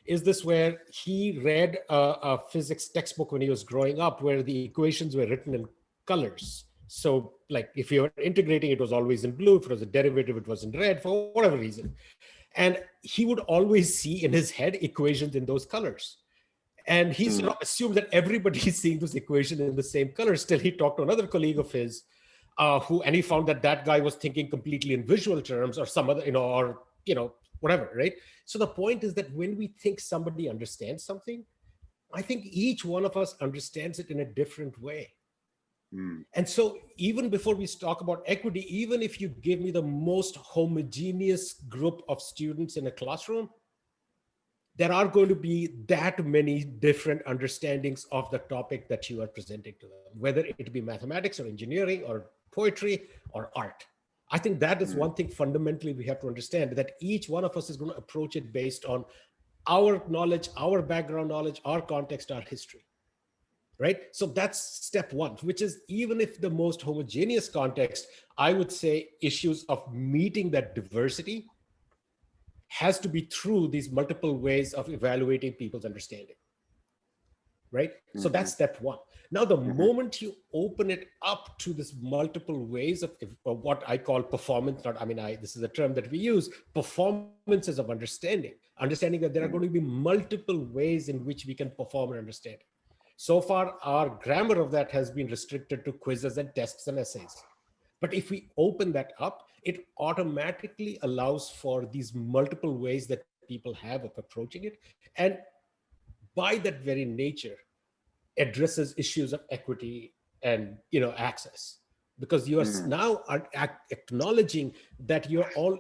is this where he read a physics textbook when he was growing up, where the equations were written in colors. So like if you were integrating, it was always in blue. If it was a derivative, it was in red, for whatever reason. And he would always see in his head equations in those colors. And he sort of assumed that everybody is seeing those equations in the same colors. Till he talked to another colleague of his, and he found that guy was thinking completely in visual terms or some other, or whatever, right? So the point is that when we think somebody understands something, I think each one of us understands it in a different way. And so even before we talk about equity, even if you give me the most homogeneous group of students in a classroom, there are going to be that many different understandings of the topic that you are presenting to them, whether it be mathematics or engineering or poetry or art. I think that is one thing fundamentally we have to understand, that each one of us is going to approach it based on our knowledge, our background knowledge, our context, our history. Right? So that's step one, which is even if the most homogeneous context, I would say issues of meeting that diversity has to be through these multiple ways of evaluating people's understanding. Right? So that's step one. Now, the Mhm. moment you open it up to this multiple ways of what I call performance, not, I mean, this is a term that we use, performances of understanding that there are Mhm. going to be multiple ways in which we can perform and understand. So far, our grammar of that has been restricted to quizzes and tests and essays. But if we open that up, it automatically allows for these multiple ways that people have of approaching it. And by that very nature, addresses issues of equity and access, because you are Mhm. now acknowledging that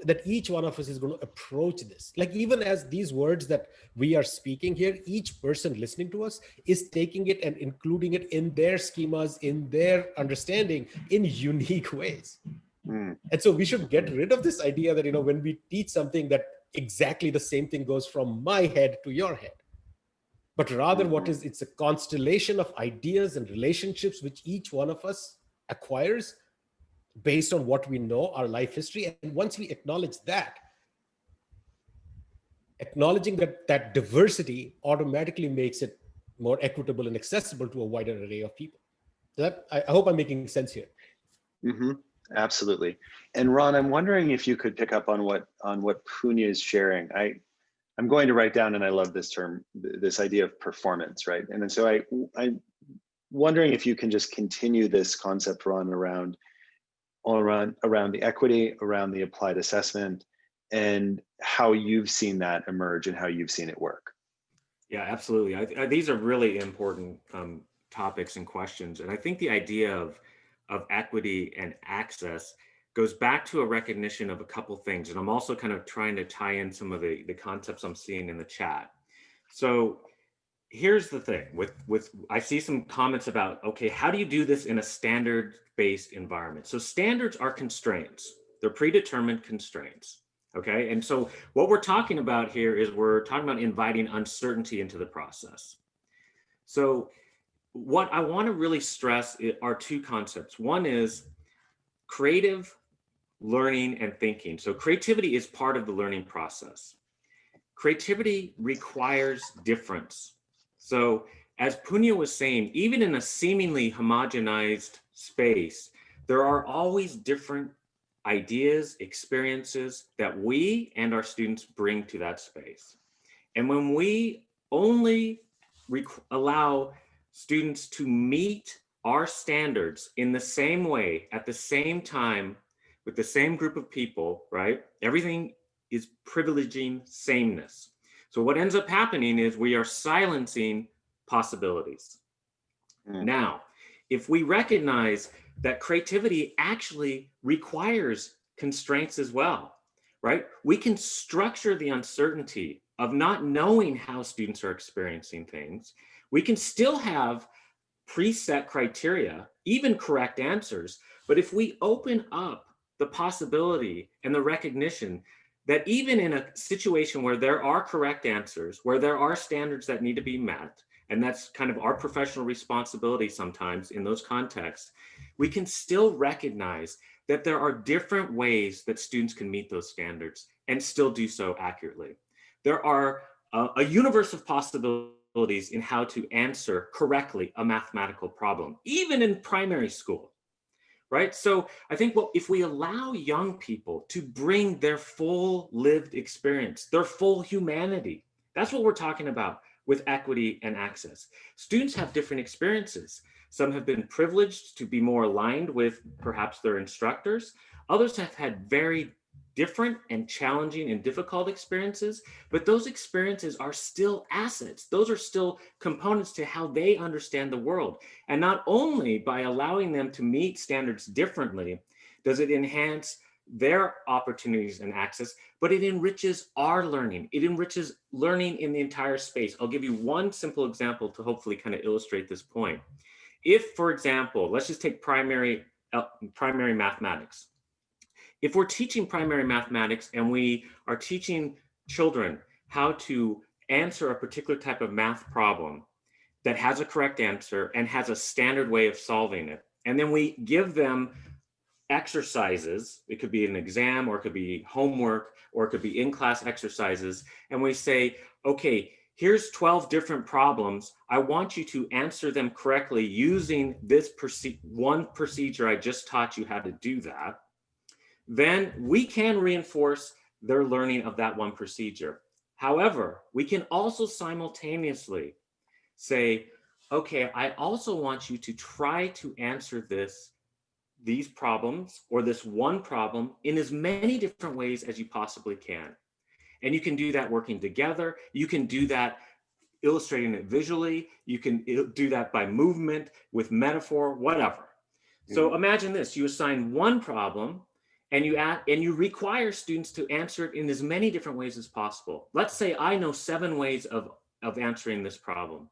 that each one of us is going to approach this, like, even as these words that we are speaking here, each person listening to us is taking it and including it in their schemas, in their understanding, in unique ways. Mhm. And so we should get rid of this idea that when we teach something, that exactly the same thing goes from my head to your head, but rather Mhm. it's a constellation of ideas and relationships which each one of us acquires based on what we know, our life history. And once we acknowledge that, acknowledging that diversity automatically makes it more equitable and accessible to a wider array of people. So that, I hope I'm making sense here. Mhm. Absolutely. And Ron, I'm wondering if you could pick up on what Punya is sharing. I'm going to write down, and I love this term, this idea of performance, right? And then so I'm wondering if you can just continue this concept, Ron, around the equity, around the applied assessment, and how you've seen that emerge and how you've seen it work. Yeah, absolutely. These are really important topics and questions. And I think the idea of equity and access goes back to a recognition of a couple things. And I'm also kind of trying to tie in some of the concepts I'm seeing in the chat. So here's the thing with I see some comments about, okay, how do you do this in a standard-based environment? So standards are constraints. They're predetermined constraints. Okay, and so what we're talking about here is we're talking about inviting uncertainty into the process. So what I want to really stress are two concepts. One is creative learning and thinking. So creativity is part of the learning process. Creativity requires difference. So as Punya was saying, even in a seemingly homogenized space, there are always different ideas, experiences that we and our students bring to that space. And when we only allow students to meet our standards in the same way, at the same time, with the same group of people, right? Everything is privileging sameness. So what ends up happening is we are silencing possibilities. Mm. Now, if we recognize that creativity actually requires constraints as well, right? We can structure the uncertainty of not knowing how students are experiencing things. We can still have preset criteria, even correct answers. But if we open up the possibility and the recognition that even in a situation where there are correct answers, where there are standards that need to be met, and that's kind of our professional responsibility sometimes in those contexts, we can still recognize that there are different ways that students can meet those standards and still do so accurately. There are a universe of possibilities in how to answer correctly a mathematical problem, even in primary school, right? So I think if we allow young people to bring their full lived experience, their full humanity, that's what we're talking about with equity and access. Students have different experiences. Some have been privileged to be more aligned with perhaps their instructors. Others have had very different and challenging and difficult experiences, but those experiences are still assets. Those are still components to how they understand the world. And not only by allowing them to meet standards differently, does it enhance their opportunities and access, but it enriches our learning. It enriches learning in the entire space. I'll give you one simple example to hopefully kind of illustrate this point. If, for example, let's just take primary mathematics. If we're teaching primary mathematics and we are teaching children how to answer a particular type of math problem that has a correct answer and has a standard way of solving it, and then we give them exercises, it could be an exam or it could be homework or it could be in-class exercises, and we say, okay, here's 12 different problems. I want you to answer them correctly using this one procedure I just taught you how to do that. Then we can reinforce their learning of that one procedure. However, we can also simultaneously say, okay, I also want you to try to answer these problems or this one problem in as many different ways as you possibly can. And you can do that working together. You can do that illustrating it visually. You can do that by movement, with metaphor, whatever. So imagine this, you assign one problem and you require students to answer it in as many different ways as possible. Let's say I know 7 ways of answering this problem.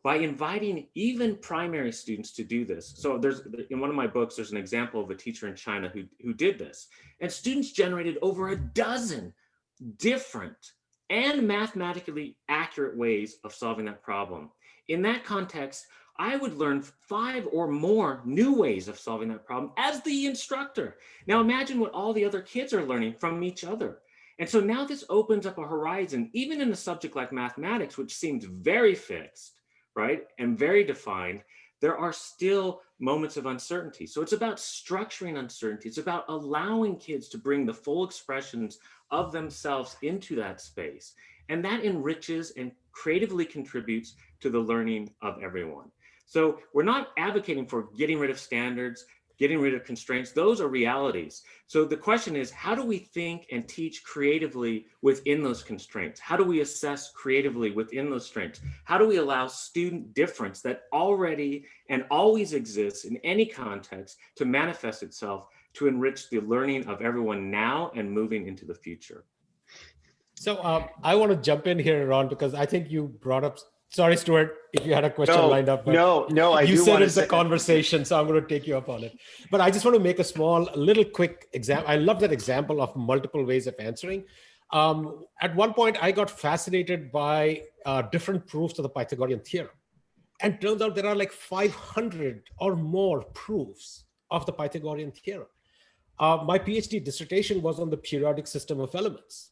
By inviting even primary students to do this. So in one of my books, there's an example of a teacher in China who did this. And students generated over a dozen different and mathematically accurate ways of solving that problem. In that context, I would learn 5 or more new ways of solving that problem as the instructor. Now imagine what all the other kids are learning from each other. And so now this opens up a horizon, even in a subject like mathematics, which seems very fixed, right, and very defined, there are still moments of uncertainty. So it's about structuring uncertainty. It's about allowing kids to bring the full expressions of themselves into that space. And that enriches and creatively contributes to the learning of everyone. So we're not advocating for getting rid of standards, getting rid of constraints. Those are realities. So the question is, how do we think and teach creatively within those constraints? How do we assess creatively within those constraints? How do we allow student difference that already and always exists in any context to manifest itself to enrich the learning of everyone now and moving into the future? So I want to jump in here, Ron, because I think you brought up, sorry, Stuart, if you had a question lined up. But no, I you do said want to it's a conversation, so I'm going to take you up on it. But I just want to make a little quick example. I love that example of multiple ways of answering. At one point, I got fascinated by different proofs of the Pythagorean theorem. And turns out there are like 500 or more proofs of the Pythagorean theorem. My PhD dissertation was on the periodic system of elements,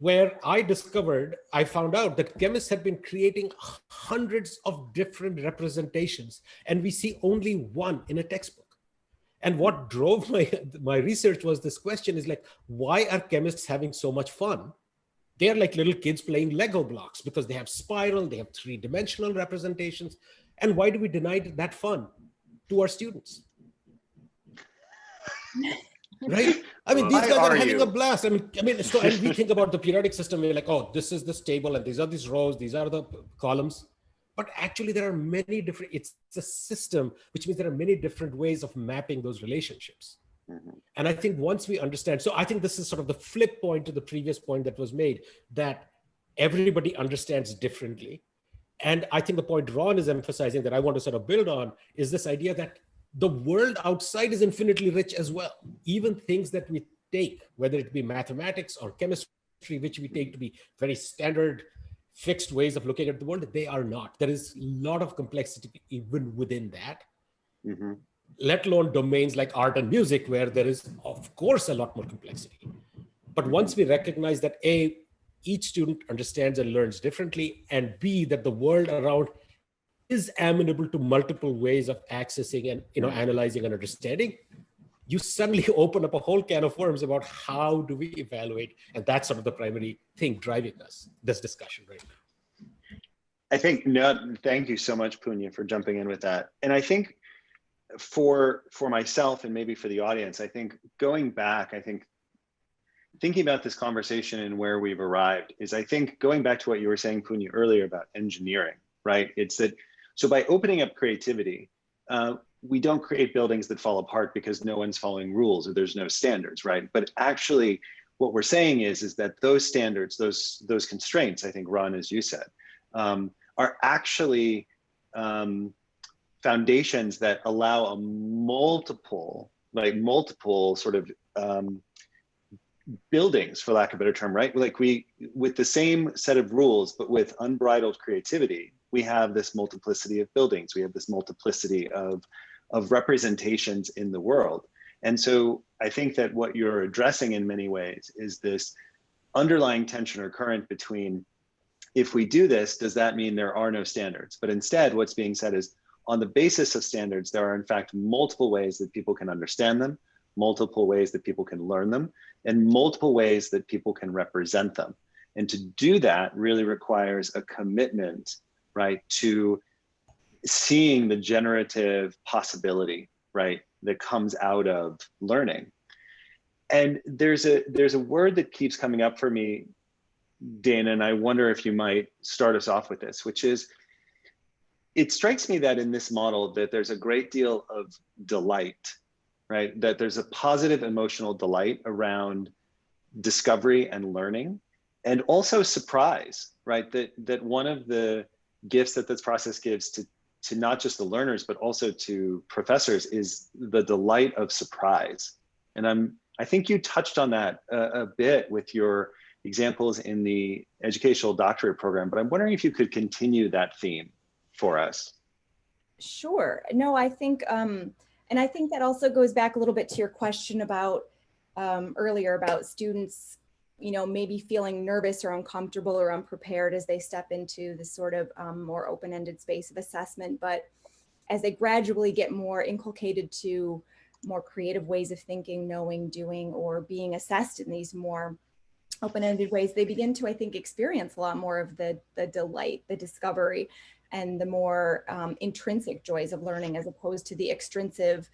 where I found out that chemists had been creating hundreds of different representations, and we see only one in a textbook. And what drove my research was this question is like, why are chemists having so much fun? They're like little kids playing Lego blocks because they have spiral, they have 3-dimensional representations. And why do we deny that fun to our students? Right? I mean, these guys are having a blast. I mean, so, and we think about the periodic system, we're like, oh, this is this table, and these are these rows, these are the columns. But actually, there are many different, it's a system, which means there are many different ways of mapping those relationships. And I think once we understand, so I think this is sort of the flip point to the previous point that was made, that everybody understands differently. And I think the point Ron is emphasizing that I want to sort of build on is this idea that the world outside is infinitely rich as well. Even things that we take, whether it be mathematics or chemistry, which we take to be very standard, fixed ways of looking at the world, they are not. There is a lot of complexity even within that, let alone domains like art and music, where there is, of course, a lot more complexity. But once we recognize that A, each student understands and learns differently, and B, that the world around is amenable to multiple ways of accessing and analyzing and understanding, you suddenly open up a whole can of worms about how do we evaluate, and that's sort of the primary thing driving us, this discussion right now. I think, thank you so much, Punya, for jumping in with that. And I think for myself and maybe for the audience, I think going back, thinking about this conversation and where we've arrived is, I think going back to what you were saying, Punya, earlier about engineering, right? It's that, so by opening up creativity, we don't create buildings that fall apart because no one's following rules or there's no standards, right? But actually what we're saying is that those standards, those constraints, I think, Ron, as you said, are actually foundations that allow a multiple sort of buildings, for lack of a better term, right? Like with the same set of rules, but with unbridled creativity, we have this multiplicity of buildings. We have this multiplicity of representations in the world. And so I think that what you're addressing in many ways is this underlying tension or current between if we do this, does that mean there are no standards? But instead, what's being said is, on the basis of standards, there are in fact multiple ways that people can understand them, multiple ways that people can learn them, and multiple ways that people can represent them. And to do that really requires a commitment, right, to seeing the generative possibility, right, that comes out of learning. And there's a word that keeps coming up for me, Dana, and I wonder if you might start us off with this, which is, it strikes me that in this model that there's a great deal of delight, right? That there's a positive emotional delight around discovery and learning, and also surprise, right? That one of the gifts that this process gives to not just the learners, but also to professors is the delight of surprise. And I think you touched on that a bit with your examples in the educational doctorate program, but I'm wondering if you could continue that theme for us. Sure. No, I think, and I think that also goes back a little bit to your question about earlier about students, you know, maybe feeling nervous or uncomfortable or unprepared as they step into this sort of more open-ended space of assessment. But as they gradually get more inculcated to more creative ways of thinking, knowing, doing, or being assessed in these more open-ended ways, they begin to, I think, experience a lot more of the delight, the discovery, and the more intrinsic joys of learning, as opposed to the extrinsic,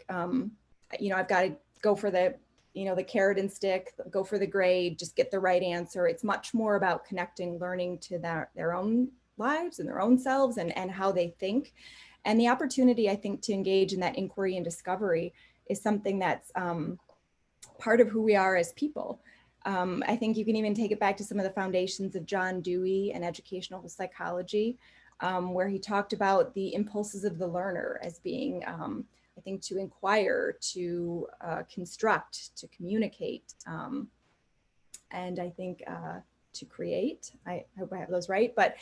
you know, I've got to go for the, you know, the carrot and stick, go for the grade, just get the right answer. It's much more about connecting learning to their own lives and their own selves and how they think. And the opportunity, I think, to engage in that inquiry and discovery is something that's part of who we are as people. I think you can even take it back to some of the foundations of John Dewey and educational psychology, where he talked about the impulses of the learner as being, I think, to inquire, to construct, to communicate, and I think to create. I hope I have those right. But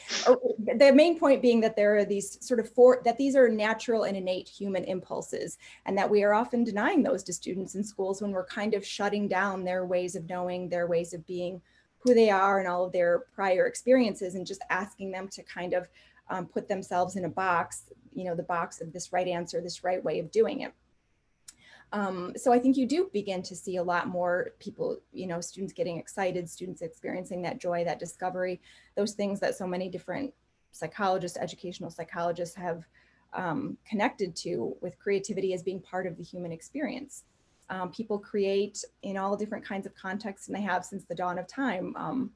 the main point being that there are these sort of that these are natural and innate human impulses, and that we are often denying those to students in schools when we're kind of shutting down their ways of knowing, their ways of being, who they are, and all of their prior experiences, and just asking them to kind of put themselves in a box, you know, the box of this right answer, this right way of doing it. So I think you do begin to see a lot more people, you know, students getting excited, students experiencing that joy, that discovery, those things that so many different psychologists, educational psychologists have connected to with creativity as being part of the human experience. People create in all different kinds of contexts, and they have since the dawn of time.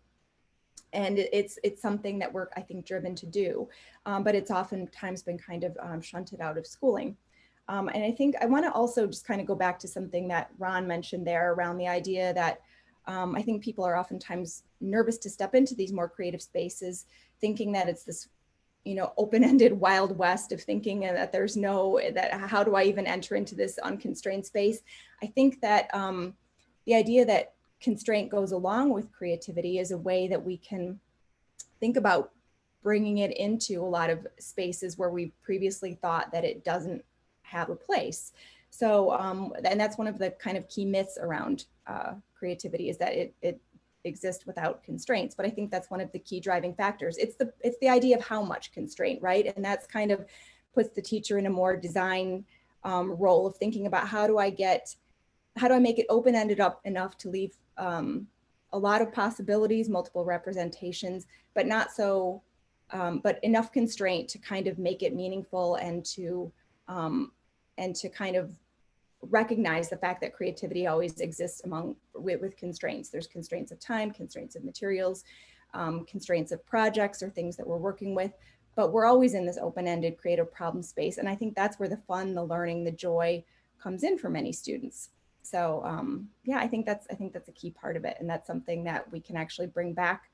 And it's something that we're, I think, driven to do, but it's oftentimes been kind of shunted out of schooling. And I think I want to also just kind of go back to something that Ron mentioned there around the idea that I think people are oftentimes nervous to step into these more creative spaces, thinking that it's this, you know, open-ended Wild West of thinking that there's no, that how do I even enter into this unconstrained space? I think that the idea that constraint goes along with creativity is a way that we can think about bringing it into a lot of spaces where we previously thought that it doesn't have a place. So, and that's one of the kind of key myths around creativity, is that it exists without constraints. But I think that's one of the key driving factors. It's the idea of how much constraint, right? And that's kind of puts the teacher in a more design role of thinking about how do I make it open-ended up enough to leave a lot of possibilities, multiple representations, but not so, but enough constraint to kind of make it meaningful and to kind of recognize the fact that creativity always exists with constraints. There's constraints of time, constraints of materials, constraints of projects or things that we're working with, but we're always in this open-ended creative problem space. And I think that's where the fun, the learning, the joy comes in for many students. So yeah, I think that's a key part of it. And that's something that we can actually bring back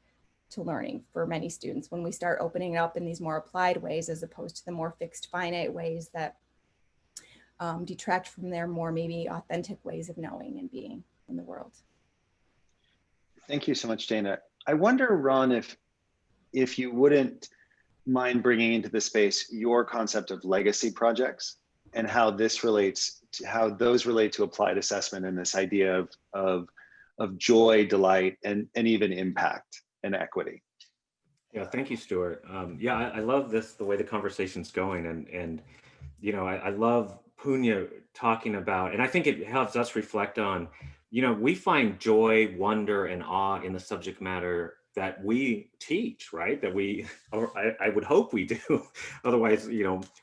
to learning for many students when we start opening it up in these more applied ways, as opposed to the more fixed, finite ways that detract from their more maybe authentic ways of knowing and being in the world. Thank you so much, Dana. I wonder, Ron, if you wouldn't mind bringing into the space your concept of legacy projects and how this relates to how those relate to applied assessment and this idea of joy, delight, and even impact and equity. Yeah, thank you, Stuart. Yeah, I love this, the way the conversation's going, and I love Punya talking about, and I think it helps us reflect on, we find joy, wonder, and awe in the subject matter that we teach, right? That we, or I would hope we do. Otherwise,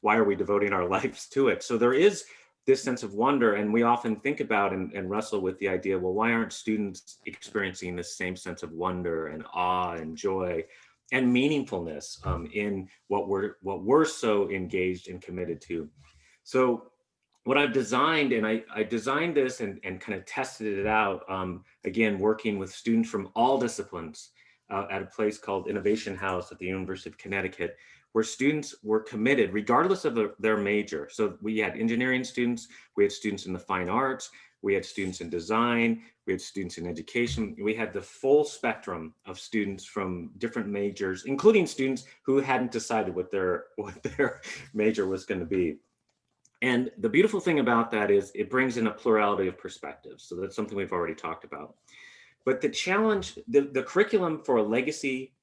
why are we devoting our lives to it? So there is this sense of wonder, and we often think about and wrestle with the idea, well, why aren't students experiencing this same sense of wonder and awe and joy and meaningfulness in what we're so engaged and committed to? So what I've designed, and I designed this and kind of tested it out, again, working with students from all disciplines at a place called Innovation House at the University of Connecticut, where students were committed regardless of their major. So we had engineering students, we had students in the fine arts, we had students in design, we had students in education. We had the full spectrum of students from different majors, including students who hadn't decided what their major was going to be. And the beautiful thing about that is it brings in a plurality of perspectives. So that's something we've already talked about. But the challenge, the curriculum for a legacy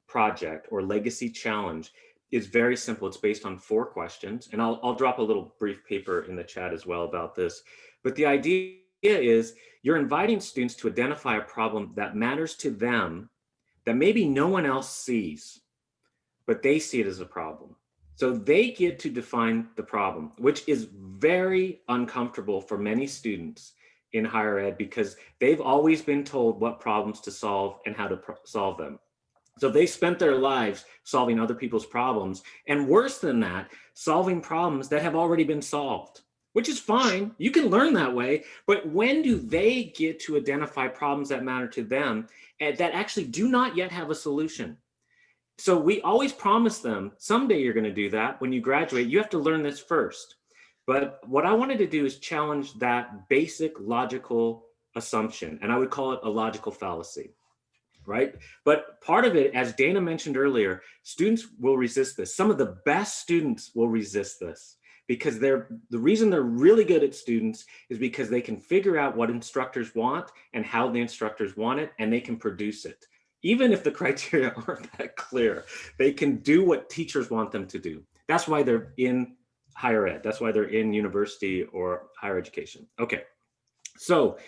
project or legacy challenge is very simple. It's based on 4 questions. And I'll drop a little brief paper in the chat as well about this. But the idea is you're inviting students to identify a problem that matters to them that maybe no one else sees, but they see it as a problem. So they get to define the problem, which is very uncomfortable for many students in higher ed because they've always been told what problems to solve and how to solve them. So they spent their lives solving other people's problems, and worse than that, solving problems that have already been solved, which is fine. You can learn that way, but when do they get to identify problems that matter to them and that actually do not yet have a solution? So we always promise them, someday you're going to do that. When you graduate, you have to learn this first. But what I wanted to do is challenge that basic logical assumption, and I would call it a logical fallacy, right? But part of it, as Dana mentioned earlier, students will resist this. Some of the best students will resist this because the reason they're really good at students is because they can figure out what instructors want and how the instructors want it, and they can produce it. Even if the criteria aren't that clear, they can do what teachers want them to do. That's why they're in higher ed. That's why they're in university or higher education. Okay, so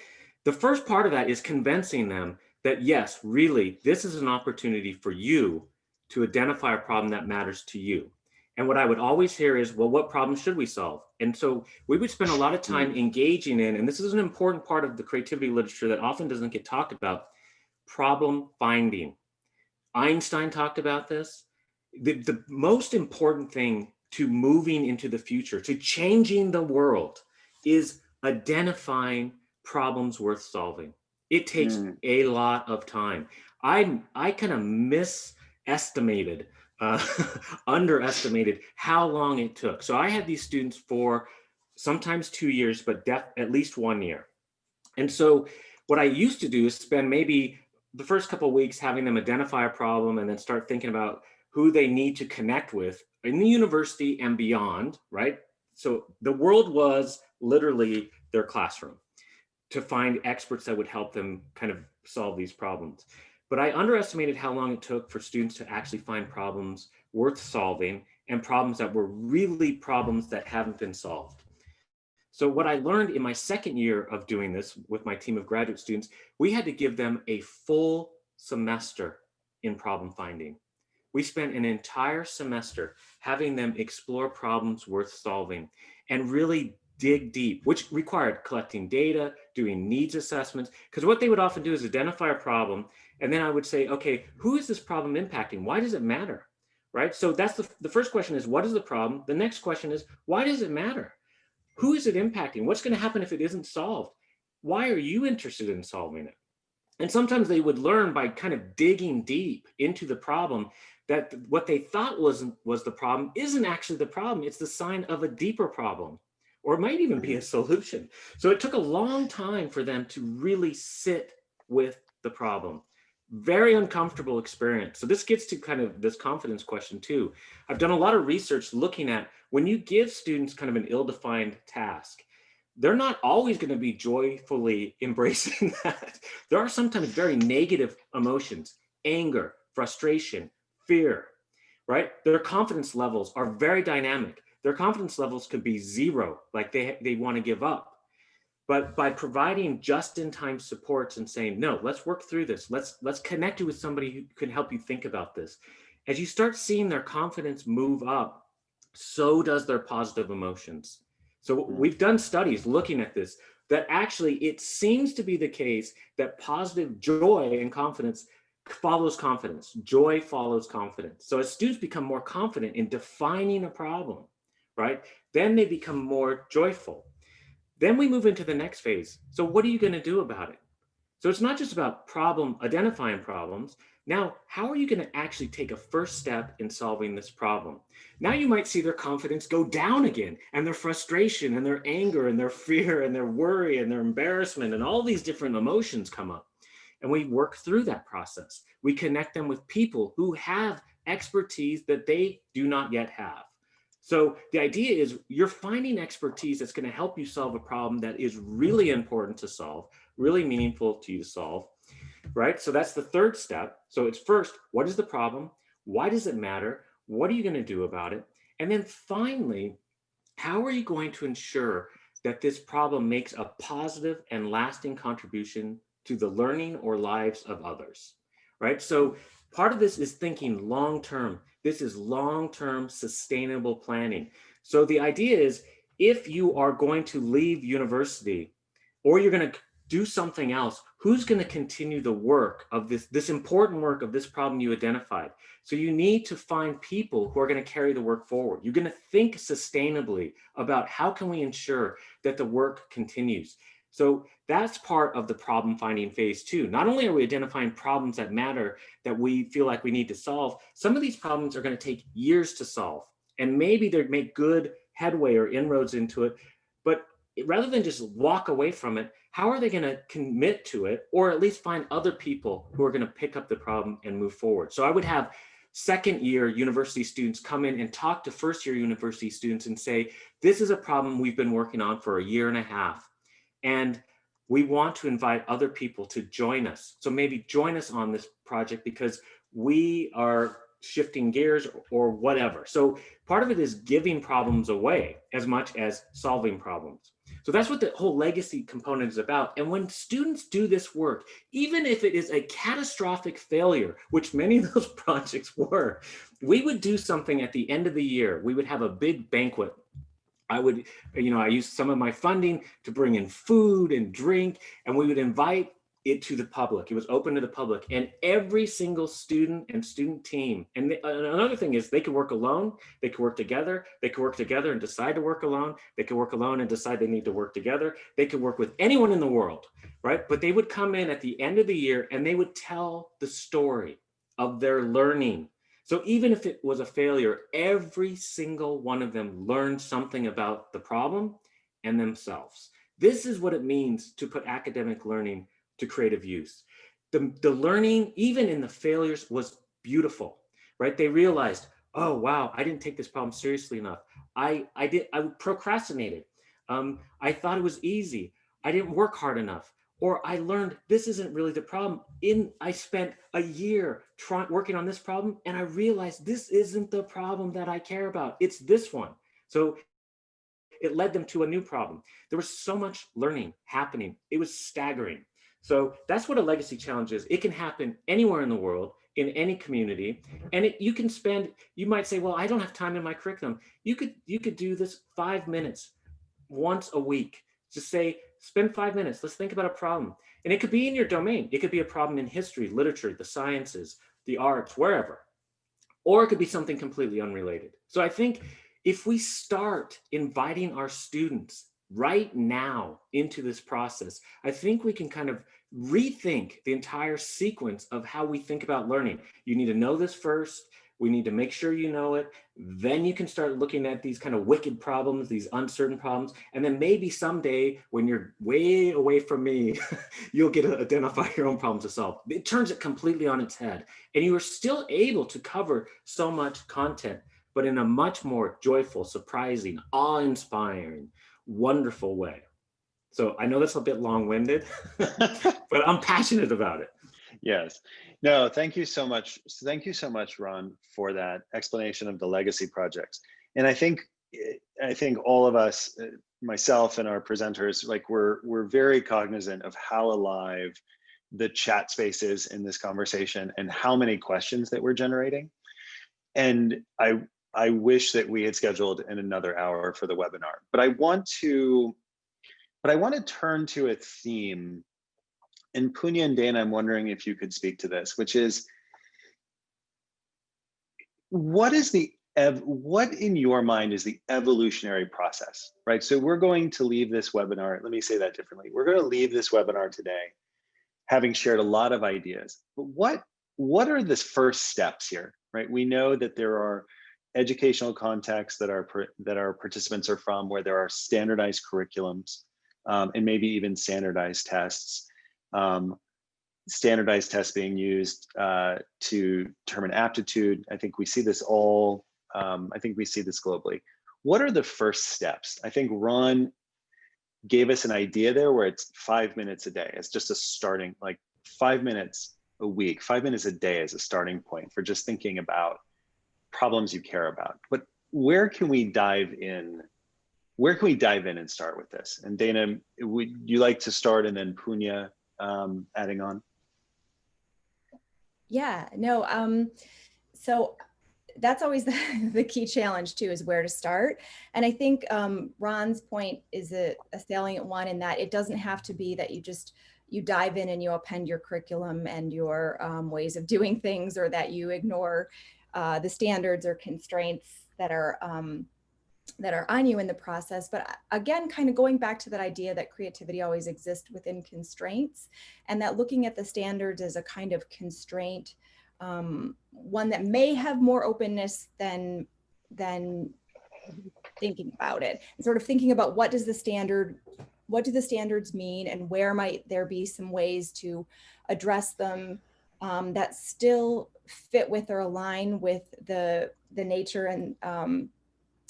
the first part of that is convincing them that yes, really, this is an opportunity for you to identify a problem that matters to you. And what I would always hear is, well, what problem should we solve? And so we would spend a lot of time engaging in, and this is an important part of the creativity literature that often doesn't get talked about, problem finding. Einstein talked about this. The most important thing to moving into the future, to changing the world, is identifying problems worth solving. It takes a lot of time. I kind of misestimated, underestimated how long it took. So I had these students for sometimes 2 years, but at least 1 year. And so what I used to do is spend maybe the first couple of weeks having them identify a problem and then start thinking about who they need to connect with in the university and beyond, right? So the world was literally their classroom to find experts that would help them kind of solve these problems. But I underestimated how long it took for students to actually find problems worth solving and problems that were really problems that haven't been solved. So what I learned in my second year of doing this with my team of graduate students, we had to give them a full semester in problem finding. We spent an entire semester having them explore problems worth solving and really dig deep, which required collecting data, doing needs assessments, because what they would often do is identify a problem, and then I would say, okay, who is this problem impacting? Why does it matter, right? So that's the first question is, what is the problem? The next question is, why does it matter? Who is it impacting? What's going to happen if it isn't solved? Why are you interested in solving it? And sometimes they would learn by kind of digging deep into the problem that what they thought was the problem isn't actually the problem. It's the sign of a deeper problem, or it might even be a solution. So it took a long time for them to really sit with the problem. Very uncomfortable experience. So this gets to kind of this confidence question too. I've done a lot of research looking at when you give students kind of an ill-defined task, they're not always going to be joyfully embracing that. There are sometimes very negative emotions, anger, frustration, fear, right? Their confidence levels are very dynamic. Their confidence levels could be 0, like they want to give up. But by providing just-in-time supports and saying, no, let's work through this. Let's connect you with somebody who can help you think about this. As you start seeing their confidence move up, so does their positive emotions. So we've done studies looking at this, that actually it seems to be the case that positive joy and confidence follows confidence. Joy follows confidence. So as students become more confident in defining a problem, right, then they become more joyful. Then we move into the next phase. So what are you going to do about it? So it's not just about identifying problems. Now, how are you going to actually take a first step in solving this problem? Now you might see their confidence go down again, and their frustration and their anger and their fear and their worry and their embarrassment and all these different emotions come up. And we work through that process. We connect them with people who have expertise that they do not yet have. So the idea is you're finding expertise that's going to help you solve a problem that is really important to solve, really meaningful to you to solve, right? So that's the third step. So it's first, what is the problem? Why does it matter? What are you going to do about it? And then finally, how are you going to ensure that this problem makes a positive and lasting contribution to the learning or lives of others, right? So part of this is thinking long-term. This is long-term sustainable planning. So the idea is, if you are going to leave university or you're going to do something else, who's going to continue the work of this important work of this problem you identified? So you need to find people who are going to carry the work forward. You're going to think sustainably about how can we ensure that the work continues. So that's part of the problem finding phase 2. Not only are we identifying problems that matter, that we feel like we need to solve, some of these problems are going to take years to solve. And maybe they make good headway or inroads into it. But rather than just walk away from it, how are they going to commit to it, or at least find other people who are going to pick up the problem and move forward? So I would have second-year university students come in and talk to first-year university students and say, this is a problem we've been working on for 1.5 years. And we want to invite other people to join us. So maybe join us on this project because we are shifting gears or whatever. So part of it is giving problems away as much as solving problems. So that's what the whole legacy component is about. And when students do this work, even if it is a catastrophic failure, which many of those projects were, we would do something at the end of the year. We would have a big banquet. I used some of my funding to bring in food and drink, and we would invite it to the public. It was open to the public, and every single student and student team. And another thing is they could work alone, they could work together, they could work together and decide to work alone, they could work alone and decide they need to work together, they could work with anyone in the world, right? But they would come in at the end of the year and they would tell the story of their learning. So even if it was a failure, every single one of them learned something about the problem and themselves. This is what it means to put academic learning to creative use. The learning, even in the failures, was beautiful, right? They realized, oh, wow, I didn't take this problem seriously enough. I procrastinated. I thought it was easy. I didn't work hard enough. Or I learned this isn't really the problem. I spent a year working on this problem, and I realized this isn't the problem that I care about. It's this one. So it led them to a new problem. There was so much learning happening. It was staggering. So that's what a legacy challenge is. It can happen anywhere in the world, in any community, and you might say, well, I don't have time in my curriculum. You could do this 5 minutes once a week. Just say, spend 5 minutes. Let's think about a problem. And it could be in your domain. It could be a problem in history, literature, the sciences, the arts, wherever. Or it could be something completely unrelated. So I think if we start inviting our students right now into this process, I think we can kind of rethink the entire sequence of how we think about learning. You need to know this first. We need to make sure you know it. Then you can start looking at these kind of wicked problems, these uncertain problems. And then maybe someday when you're way away from me, you'll get to identify your own problems to solve. It turns it completely on its head. And you are still able to cover so much content, but in a much more joyful, surprising, awe-inspiring, wonderful way. So I know that's a bit long-winded, but I'm passionate about it. Yes. No, thank you so much. Thank you so much, Ron, for that explanation of the legacy projects. And I think all of us, myself and our presenters, like we're very cognizant of how alive the chat space is in this conversation and how many questions that we're generating. And I wish that we had scheduled in another hour for the webinar, but I want to turn to a theme. And Punya and Dana, I'm wondering if you could speak to this, which is, what in your mind is the evolutionary process, right? So we're going to leave this webinar, let me say that differently. We're going to leave this webinar today having shared a lot of ideas, but what are the first steps here, right? We know that there are educational contexts that our participants are from, where there are standardized curriculums, and maybe even standardized tests. Standardized tests being used to determine aptitude. I think we see this globally. What are the first steps? I think Ron gave us an idea there where it's 5 minutes a day. It's just a starting, like 5 minutes a week, 5 minutes a day as a starting point for just thinking about problems you care about. But where can we dive in? Where can we dive in and start with this? And Dana, would you like to start, and then Punya adding on? Yeah, no, so that's always the key challenge too, is where to start. And I think Ron's point is a salient one, in that it doesn't have to be that you dive in and you append your curriculum and your ways of doing things, or that you ignore the standards or constraints that are on you in the process. But again, kind of going back to that idea that creativity always exists within constraints, and that looking at the standards as a kind of constraint, one that may have more openness than thinking about it, and sort of thinking about what do the standards mean, and where might there be some ways to address them that still fit with or align with the nature and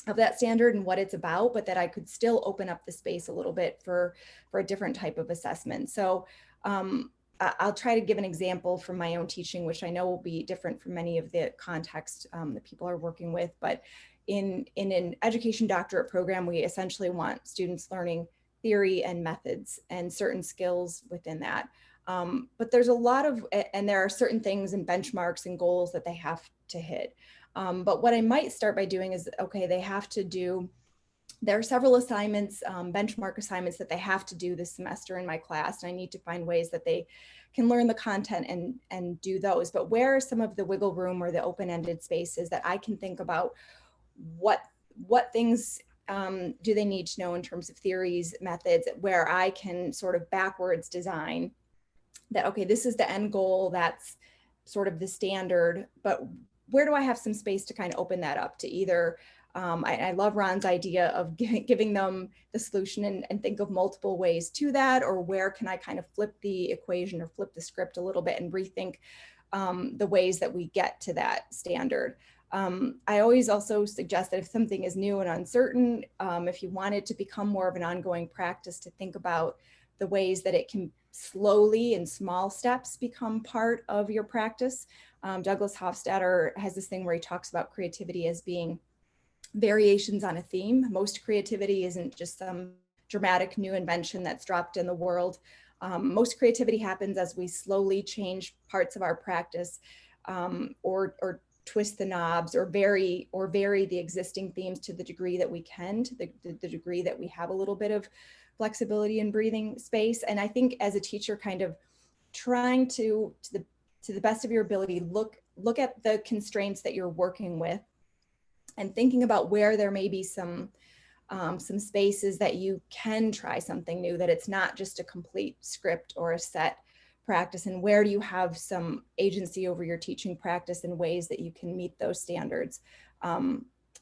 of that standard and what it's about, but that I could still open up the space a little bit for a different type of assessment. So I'll try to give an example from my own teaching, which I know will be different from many of the context that people are working with. But in an education doctorate program, we essentially want students learning theory and methods and certain skills within that. But there's a lot of, and there are certain things and benchmarks and goals that they have to hit. But what I might start by doing is, okay, there are several assignments, benchmark assignments that they have to do this semester in my class, and I need to find ways that they can learn the content and do those. But where are some of the wiggle room or the open-ended spaces that I can think about what things do they need to know in terms of theories, methods, where I can sort of backwards design that, okay, this is the end goal, that's sort of the standard, but where do I have some space to kind of open that up to either, I love Ron's idea of giving them the solution and think of multiple ways to that, or where can I kind of flip the equation or flip the script a little bit and rethink the ways that we get to that standard. I always also suggest that if something is new and uncertain, if you want it to become more of an ongoing practice, to think about the ways that it can slowly in small steps become part of your practice. Douglas Hofstadter has this thing where he talks about creativity as being variations on a theme. Most creativity isn't just some dramatic new invention that's dropped in the world. Most creativity happens as we slowly change parts of our practice, or twist the knobs, or vary the existing themes to the degree that we can, to the degree that we have a little bit of flexibility and breathing space. And I think as a teacher, kind of trying to the best of your ability, look at the constraints that you're working with, and thinking about where there may be some spaces that you can try something new, that it's not just a complete script or a set practice, and where do you have some agency over your teaching practice in ways that you can meet those standards.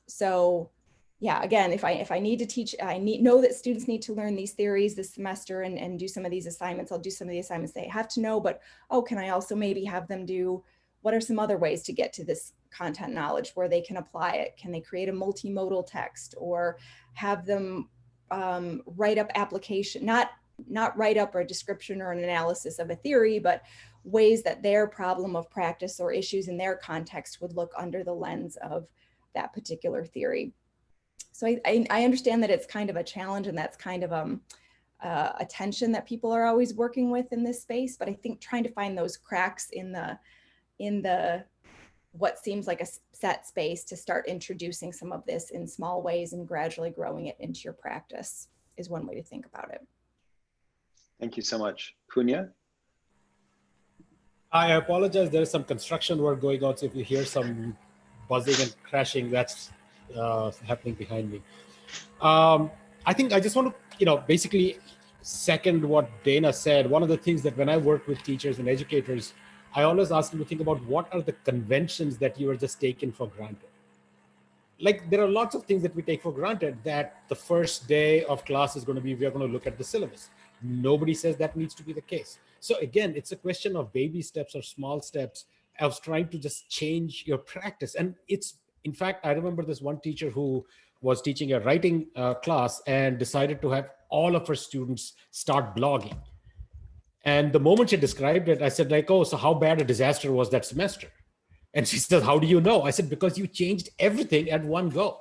So yeah, again, if I need to teach, know that students need to learn these theories this semester and do some of these assignments, I'll do some of the assignments they have to know, but can I also maybe have them do, what are some other ways to get to this content knowledge where they can apply it? Can they create a multimodal text, or have them write up application, not not write up or a description or an analysis of a theory, but ways that their problem of practice or issues in their context would look under the lens of that particular theory. So I understand that it's kind of a challenge, and that's kind of a tension that people are always working with in this space. But I think trying to find those cracks in the what seems like a set space to start introducing some of this in small ways and gradually growing it into your practice is one way to think about it. Thank you so much. Punya? I apologize. There is some construction work going on. So if you hear some buzzing and crashing, that's happening behind me. I think I just want to, basically second what Dana said. One of the things that when I work with teachers and educators, I always ask them to think about what are the conventions that you are just taking for granted. Like there are lots of things that we take for granted, that the first day of class is going to be, we're going to look at the syllabus. Nobody says that needs to be the case. So again, it's a question of baby steps or small steps of trying to just change your practice. And it's, in fact, I remember this one teacher who was teaching a writing class and decided to have all of her students start blogging. And the moment she described it, I said like, oh, so how bad a disaster was that semester? And she said, how do you know? I said, because you changed everything at one go,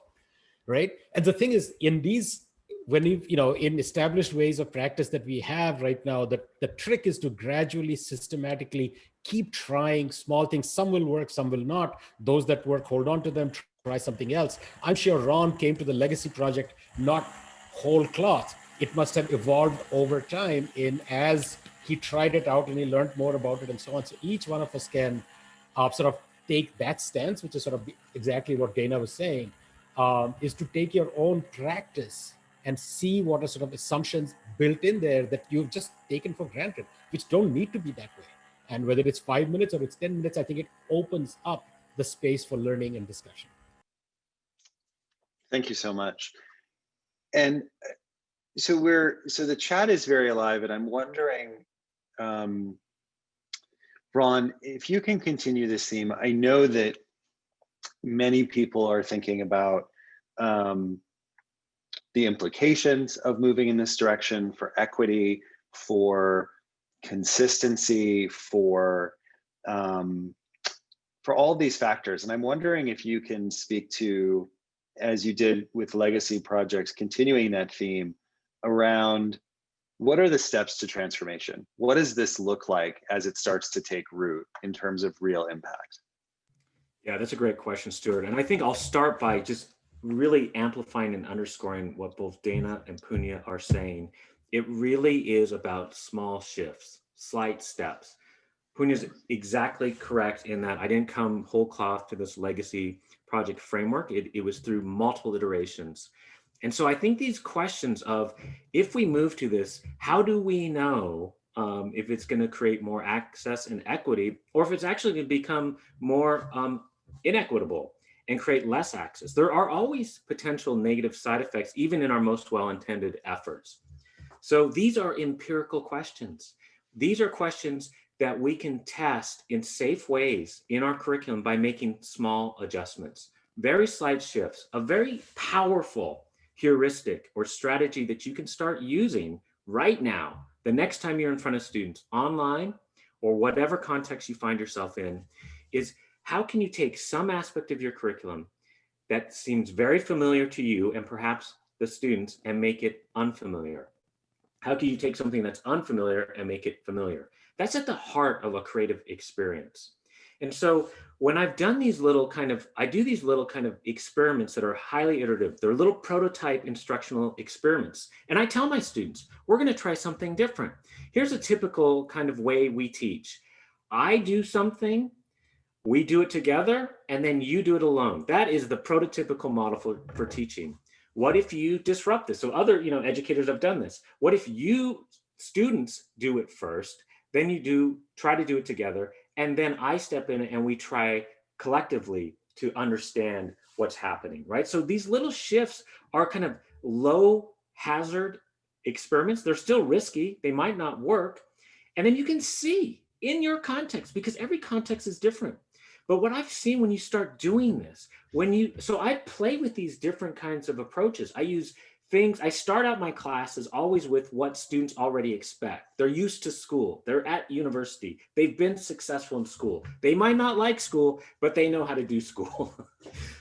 right? And the thing is, in these, when in established ways of practice that we have right now, the trick is to gradually, systematically keep trying small things. Some will work, some will not. Those that work, hold on to them, try something else. I'm sure Ron came to the legacy project not whole cloth. It must have evolved over time as he tried it out and he learned more about it and so on. So each one of us can sort of take that stance, which is sort of exactly what Dana was saying, is to take your own practice and see what are sort of assumptions built in there that you've just taken for granted, which don't need to be that way. And whether it's 5 minutes or it's 10 minutes, I think it opens up the space for learning and discussion. Thank you so much. And so the chat is very alive, and I'm wondering, Ron, if you can continue this theme. I know that many people are thinking about the implications of moving in this direction for equity, for consistency, for all these factors. And I'm wondering if you can speak to, as you did with legacy projects, continuing that theme around what are the steps to transformation? What does this look like as it starts to take root in terms of real impact? Yeah, that's a great question, Stuart. And I think I'll start by just really amplifying and underscoring what both Dana and Punya are saying. It really is about small shifts, slight steps. Punya's exactly correct in that I didn't come whole cloth to this legacy project framework. It was through multiple iterations. And so I think these questions of, if we move to this, how do we know if it's going to create more access and equity, or if it's actually going to become more inequitable and create less access? There are always potential negative side effects, even in our most well-intended efforts. So these are empirical questions. These are questions that we can test in safe ways in our curriculum by making small adjustments, very slight shifts, a very powerful heuristic or strategy that you can start using right now, the next time you're in front of students, online or whatever context you find yourself in, is how can you take some aspect of your curriculum that seems very familiar to you and perhaps the students and make it unfamiliar? How can you take something that's unfamiliar and make it familiar? That's at the heart of a creative experience. And so when I've done these little I do these little kind of experiments that are highly iterative. They're little prototype instructional experiments. And I tell my students, we're going to try something different. Here's a typical kind of way we teach. I do something, we do it together, and then you do it alone. That is the prototypical model for teaching. What if you disrupt this? So other educators have done this. What if you students do it first, then you try to do it together, and then I step in and we try collectively to understand what's happening, right? So these little shifts are kind of low hazard experiments. They're still risky. They might not work. And then you can see in your context, because every context is different. But what I've seen when you start doing this, so I play with these different kinds of approaches. I use things, I start out my classes always with what students already expect. They're used to school. They're at university. They've been successful in school. They might not like school, but they know how to do school.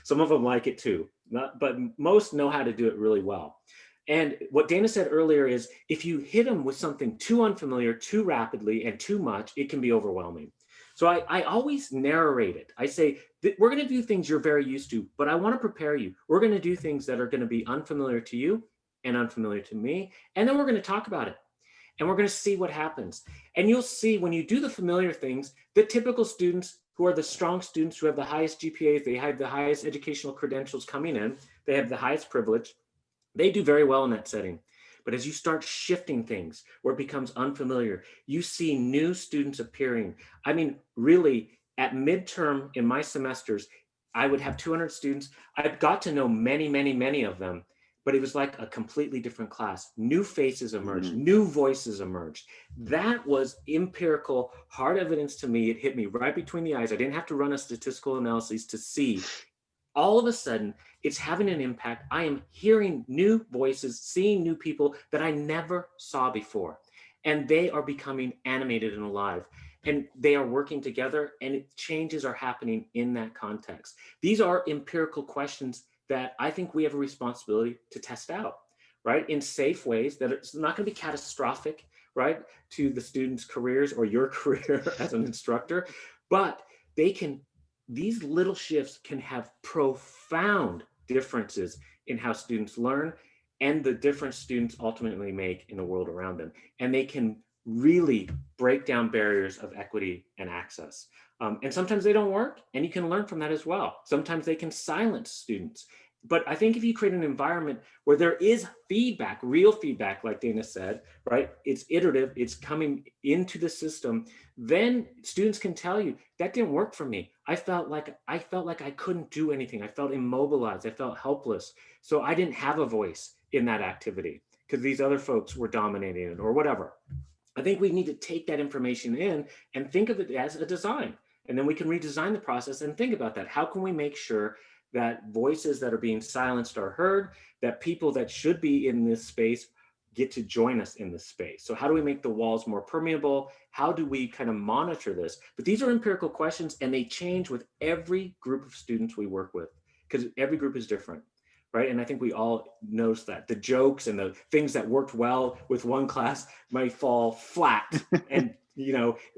Some of them like it too, but most know how to do it really well. And what Dana said earlier is if you hit them with something too unfamiliar, too rapidly, and too much, it can be overwhelming. So I always narrate it. I say, we're going to do things you're very used to, but I want to prepare you. We're going to do things that are going to be unfamiliar to you and unfamiliar to me. And then we're going to talk about it. And we're going to see what happens. And you'll see when you do the familiar things, the typical students who are the strong students who have the highest GPAs, they have the highest educational credentials coming in, they have the highest privilege, they do very well in that setting. But as you start shifting things where it becomes unfamiliar, you see new students appearing. I mean, really, at midterm in my semesters, I would have 200 students. I got to know many, many, many of them, but it was like a completely different class. New faces emerged, new voices emerged. That was empirical, hard evidence to me. It hit me right between the eyes. I didn't have to run a statistical analysis to see. All of a sudden, it's having an impact. I am hearing new voices, seeing new people that I never saw before. And they are becoming animated and alive. And they are working together, and changes are happening in that context. These are empirical questions that I think we have a responsibility to test out, right? In safe ways that it's not going to be catastrophic, right? To the students' careers or your career as an instructor, but these little shifts can have profound differences in how students learn and the difference students ultimately make in the world around them. And they can really break down barriers of equity and access. And sometimes they don't work, and you can learn from that as well. Sometimes they can silence students. But I think if you create an environment where there is feedback, real feedback, like Dana said, right? It's iterative, it's coming into the system, then students can tell you, that didn't work for me. I felt like I couldn't do anything. I felt immobilized, I felt helpless. So I didn't have a voice in that activity because these other folks were dominating it or whatever. I think we need to take that information in and think of it as a design. And then we can redesign the process and think about that. How can we make sure that voices that are being silenced are heard, that people that should be in this space get to join us in this space? So how do we make the walls more permeable? How do we kind of monitor this? But these are empirical questions, and they change with every group of students we work with, because every group is different, right? And I think we all notice that the jokes and the things that worked well with one class might fall flat and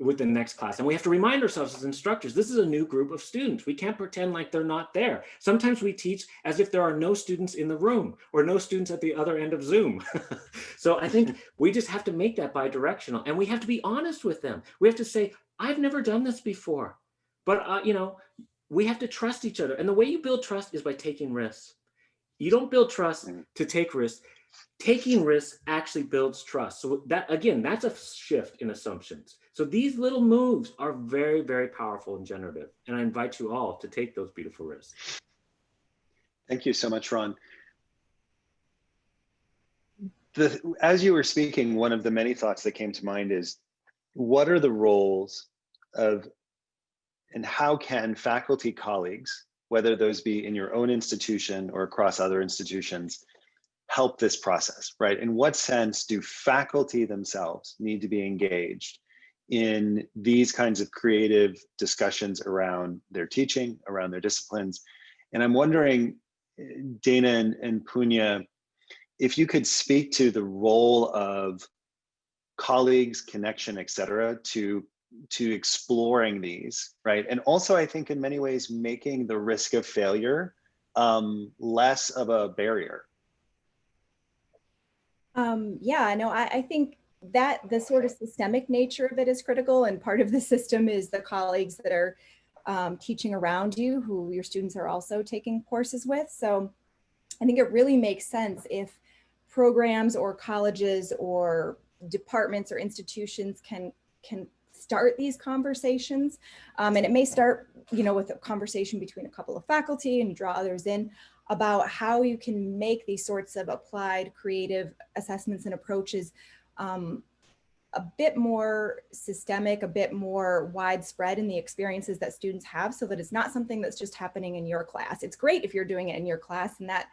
with the next class. And we have to remind ourselves as instructors, this is a new group of students. We can't pretend like they're not there. Sometimes we teach as if there are no students in the room or no students at the other end of Zoom. So I think we just have to make that bi-directional, and we have to be honest with them. We have to say, I've never done this before, but we have to trust each other. And the way you build trust is by taking risks. You don't build trust to take risks. Taking risks actually builds trust. So that, again, that's a shift in assumptions. So these little moves are very, very powerful and generative. And I invite you all to take those beautiful risks. Thank you so much, Ron. As you were speaking, one of the many thoughts that came to mind is, what are the roles of, and how can faculty colleagues, whether those be in your own institution or across other institutions, help this process, right? In what sense do faculty themselves need to be engaged in these kinds of creative discussions around their teaching, around their disciplines? And I'm wondering, Dana and Punya, if you could speak to the role of colleagues, connection, et cetera, to exploring these, right? And also, I think in many ways, making the risk of failure less of a barrier. Yeah, no, I think that the sort of systemic nature of it is critical, and part of the system is the colleagues that are teaching around you, who your students are also taking courses with. So I think it really makes sense if programs or colleges or departments or institutions can start these conversations. And it may start, with a conversation between a couple of faculty and draw others in about how you can make these sorts of applied creative assessments and approaches a bit more systemic, a bit more widespread in the experiences that students have, so that it's not something that's just happening in your class. It's great if you're doing it in your class, and that,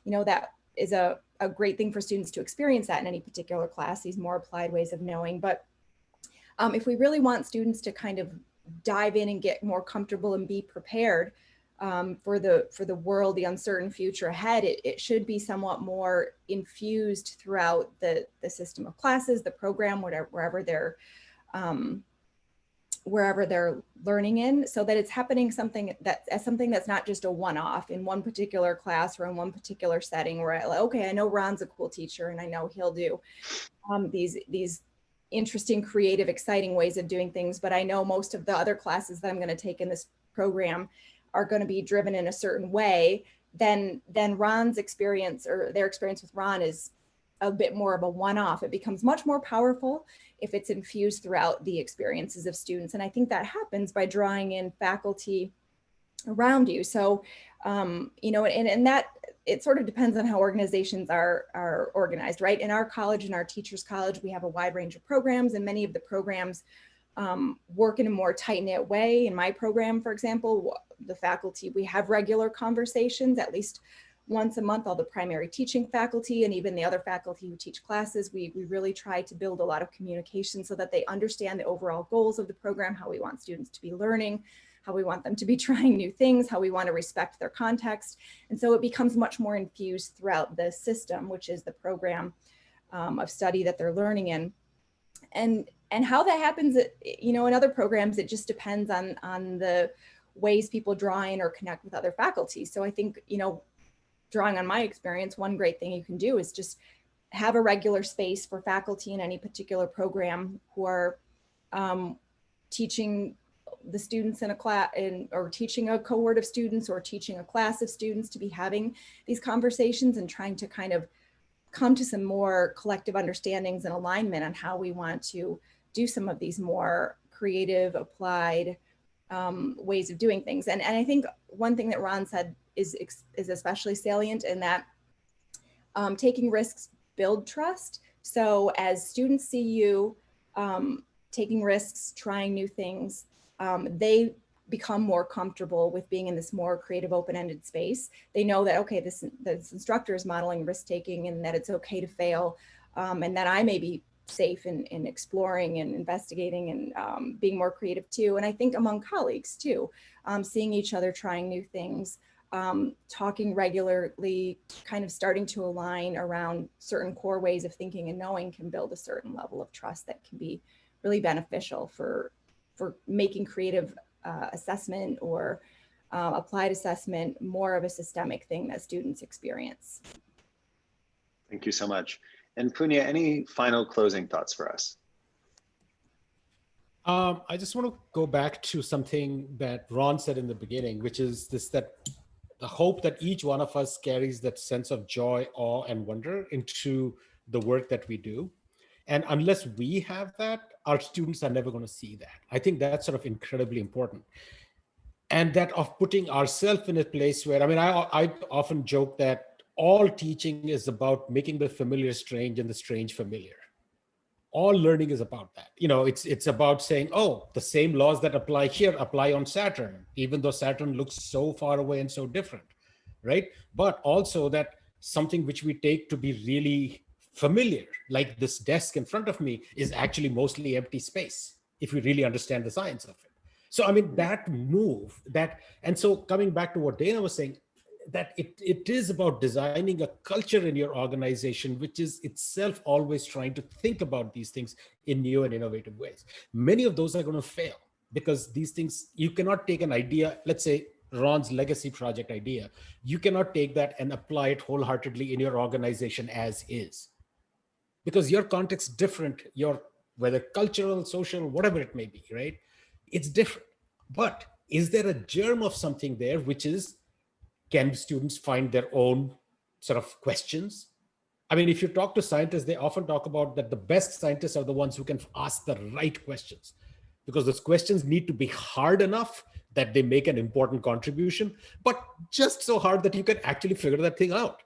that is a a great thing for students to experience that in any particular class, these more applied ways of knowing. But if we really want students to kind of dive in and get more comfortable and be prepared for the world, the uncertain future ahead, it should be somewhat more infused throughout the system of classes, the program, wherever they're learning in, so that it's happening something that's not just a one-off in one particular class or in one particular setting where okay, I know Ron's a cool teacher and I know he'll do these interesting, creative, exciting ways of doing things, but I know most of the other classes that I'm going to take in this program are going to be driven in a certain way. Then Ron's experience, or their experience with Ron, is a bit more of a one-off. It becomes much more powerful if it's infused throughout the experiences of students. And I think that happens by drawing in faculty around you. So, you know, and that it sort of depends on how organizations are organized, right? In our college, in our teachers' college, we have a wide range of programs, and many of the programs work in a more tight-knit way. In my program, for example, the faculty, we have regular conversations at least once a month. All the primary teaching faculty and even the other faculty who teach classes, we really try to build a lot of communication so that they understand the overall goals of the program, how we want students to be learning, how we want them to be trying new things, how we want to respect their context. And so it becomes much more infused throughout the system, which is the program of study that they're learning in. And how that happens, you know, in other programs, it just depends on the ways people draw in or connect with other faculty. So I think, you know, drawing on my experience, one great thing you can do is just have a regular space for faculty in any particular program who are teaching the students in a class, or teaching a cohort of students or teaching a class of students, to be having these conversations and trying to kind of come to some more collective understandings and alignment on how we want to do some of these more creative, applied ways of doing things. And I think one thing that Ron said is especially salient, in that taking risks build trust. So as students see you taking risks, trying new things, they become more comfortable with being in this more creative, open-ended space. They know that, okay, this instructor is modeling risk-taking, and that it's okay to fail, and that I may be safe in exploring and investigating and being more creative too. And I think among colleagues too, seeing each other trying new things, talking regularly, kind of starting to align around certain core ways of thinking and knowing, can build a certain level of trust that can be really beneficial for making creative assessment or applied assessment more of a systemic thing that students experience. Thank you so much. And Punya, any final closing thoughts for us? I just want to go back to something that Ron said in the beginning, which is that the hope that each one of us carries that sense of joy, awe, and wonder into the work that we do. And unless we have that, our students are never going to see that. I think that's sort of incredibly important. And that of putting ourselves in a place where, I mean, I often joke that all teaching is about making the familiar strange and the strange familiar. All learning is about that. You know, it's about saying, oh, the same laws that apply here apply on Saturn, even though Saturn looks so far away and so different, right? But also that something which we take to be really familiar, like this desk in front of me, is actually mostly empty space, if we really understand the science of it. So, I mean, that move, and so coming back to what Dana was saying, that it is about designing a culture in your organization, which is itself always trying to think about these things in new and innovative ways. Many of those are going to fail because these things, you cannot take an idea, let's say Ron's legacy project idea, you cannot take that and apply it wholeheartedly in your organization as is. Because your context is different, whether cultural, social, whatever it may be, right? It's different. But is there a germ of something there, which is, can students find their own sort of questions? I mean, if you talk to scientists, they often talk about that the best scientists are the ones who can ask the right questions, because those questions need to be hard enough that they make an important contribution, but just so hard that you can actually figure that thing out.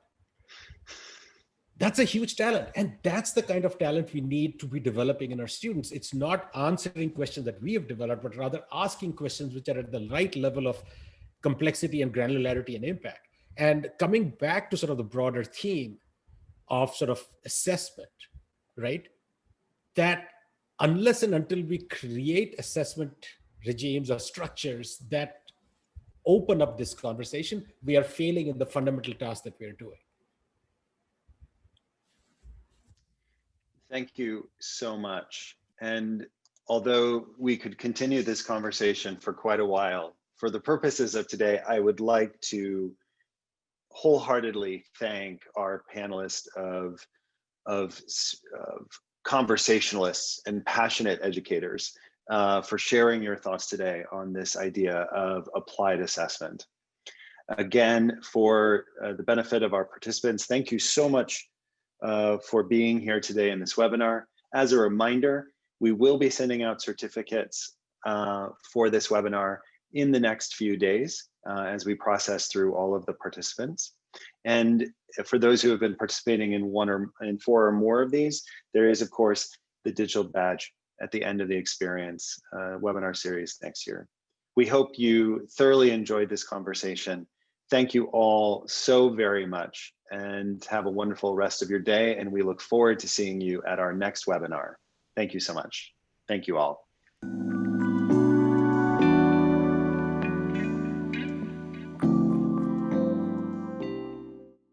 That's a huge talent. And that's the kind of talent we need to be developing in our students. It's not answering questions that we have developed, but rather asking questions which are at the right level of complexity and granularity and impact. And coming back to sort of the broader theme of sort of assessment, right? That unless and until we create assessment regimes or structures that open up this conversation, we are failing in the fundamental task that we're doing. Thank you so much. And although we could continue this conversation for quite a while, for the purposes of today, I would like to wholeheartedly thank our panelists of conversationalists and passionate educators for sharing your thoughts today on this idea of applied assessment. Again, for the benefit of our participants, thank you so much for being here today in this webinar. As a reminder, we will be sending out certificates for this webinar in the next few days as we process through all of the participants. And for those who have been participating in four or more of these, there is, of course, the digital badge at the end of the experience webinar series next year. We hope you thoroughly enjoyed this conversation. Thank you all so very much, and have a wonderful rest of your day. And we look forward to seeing you at our next webinar. Thank you so much. Thank you all.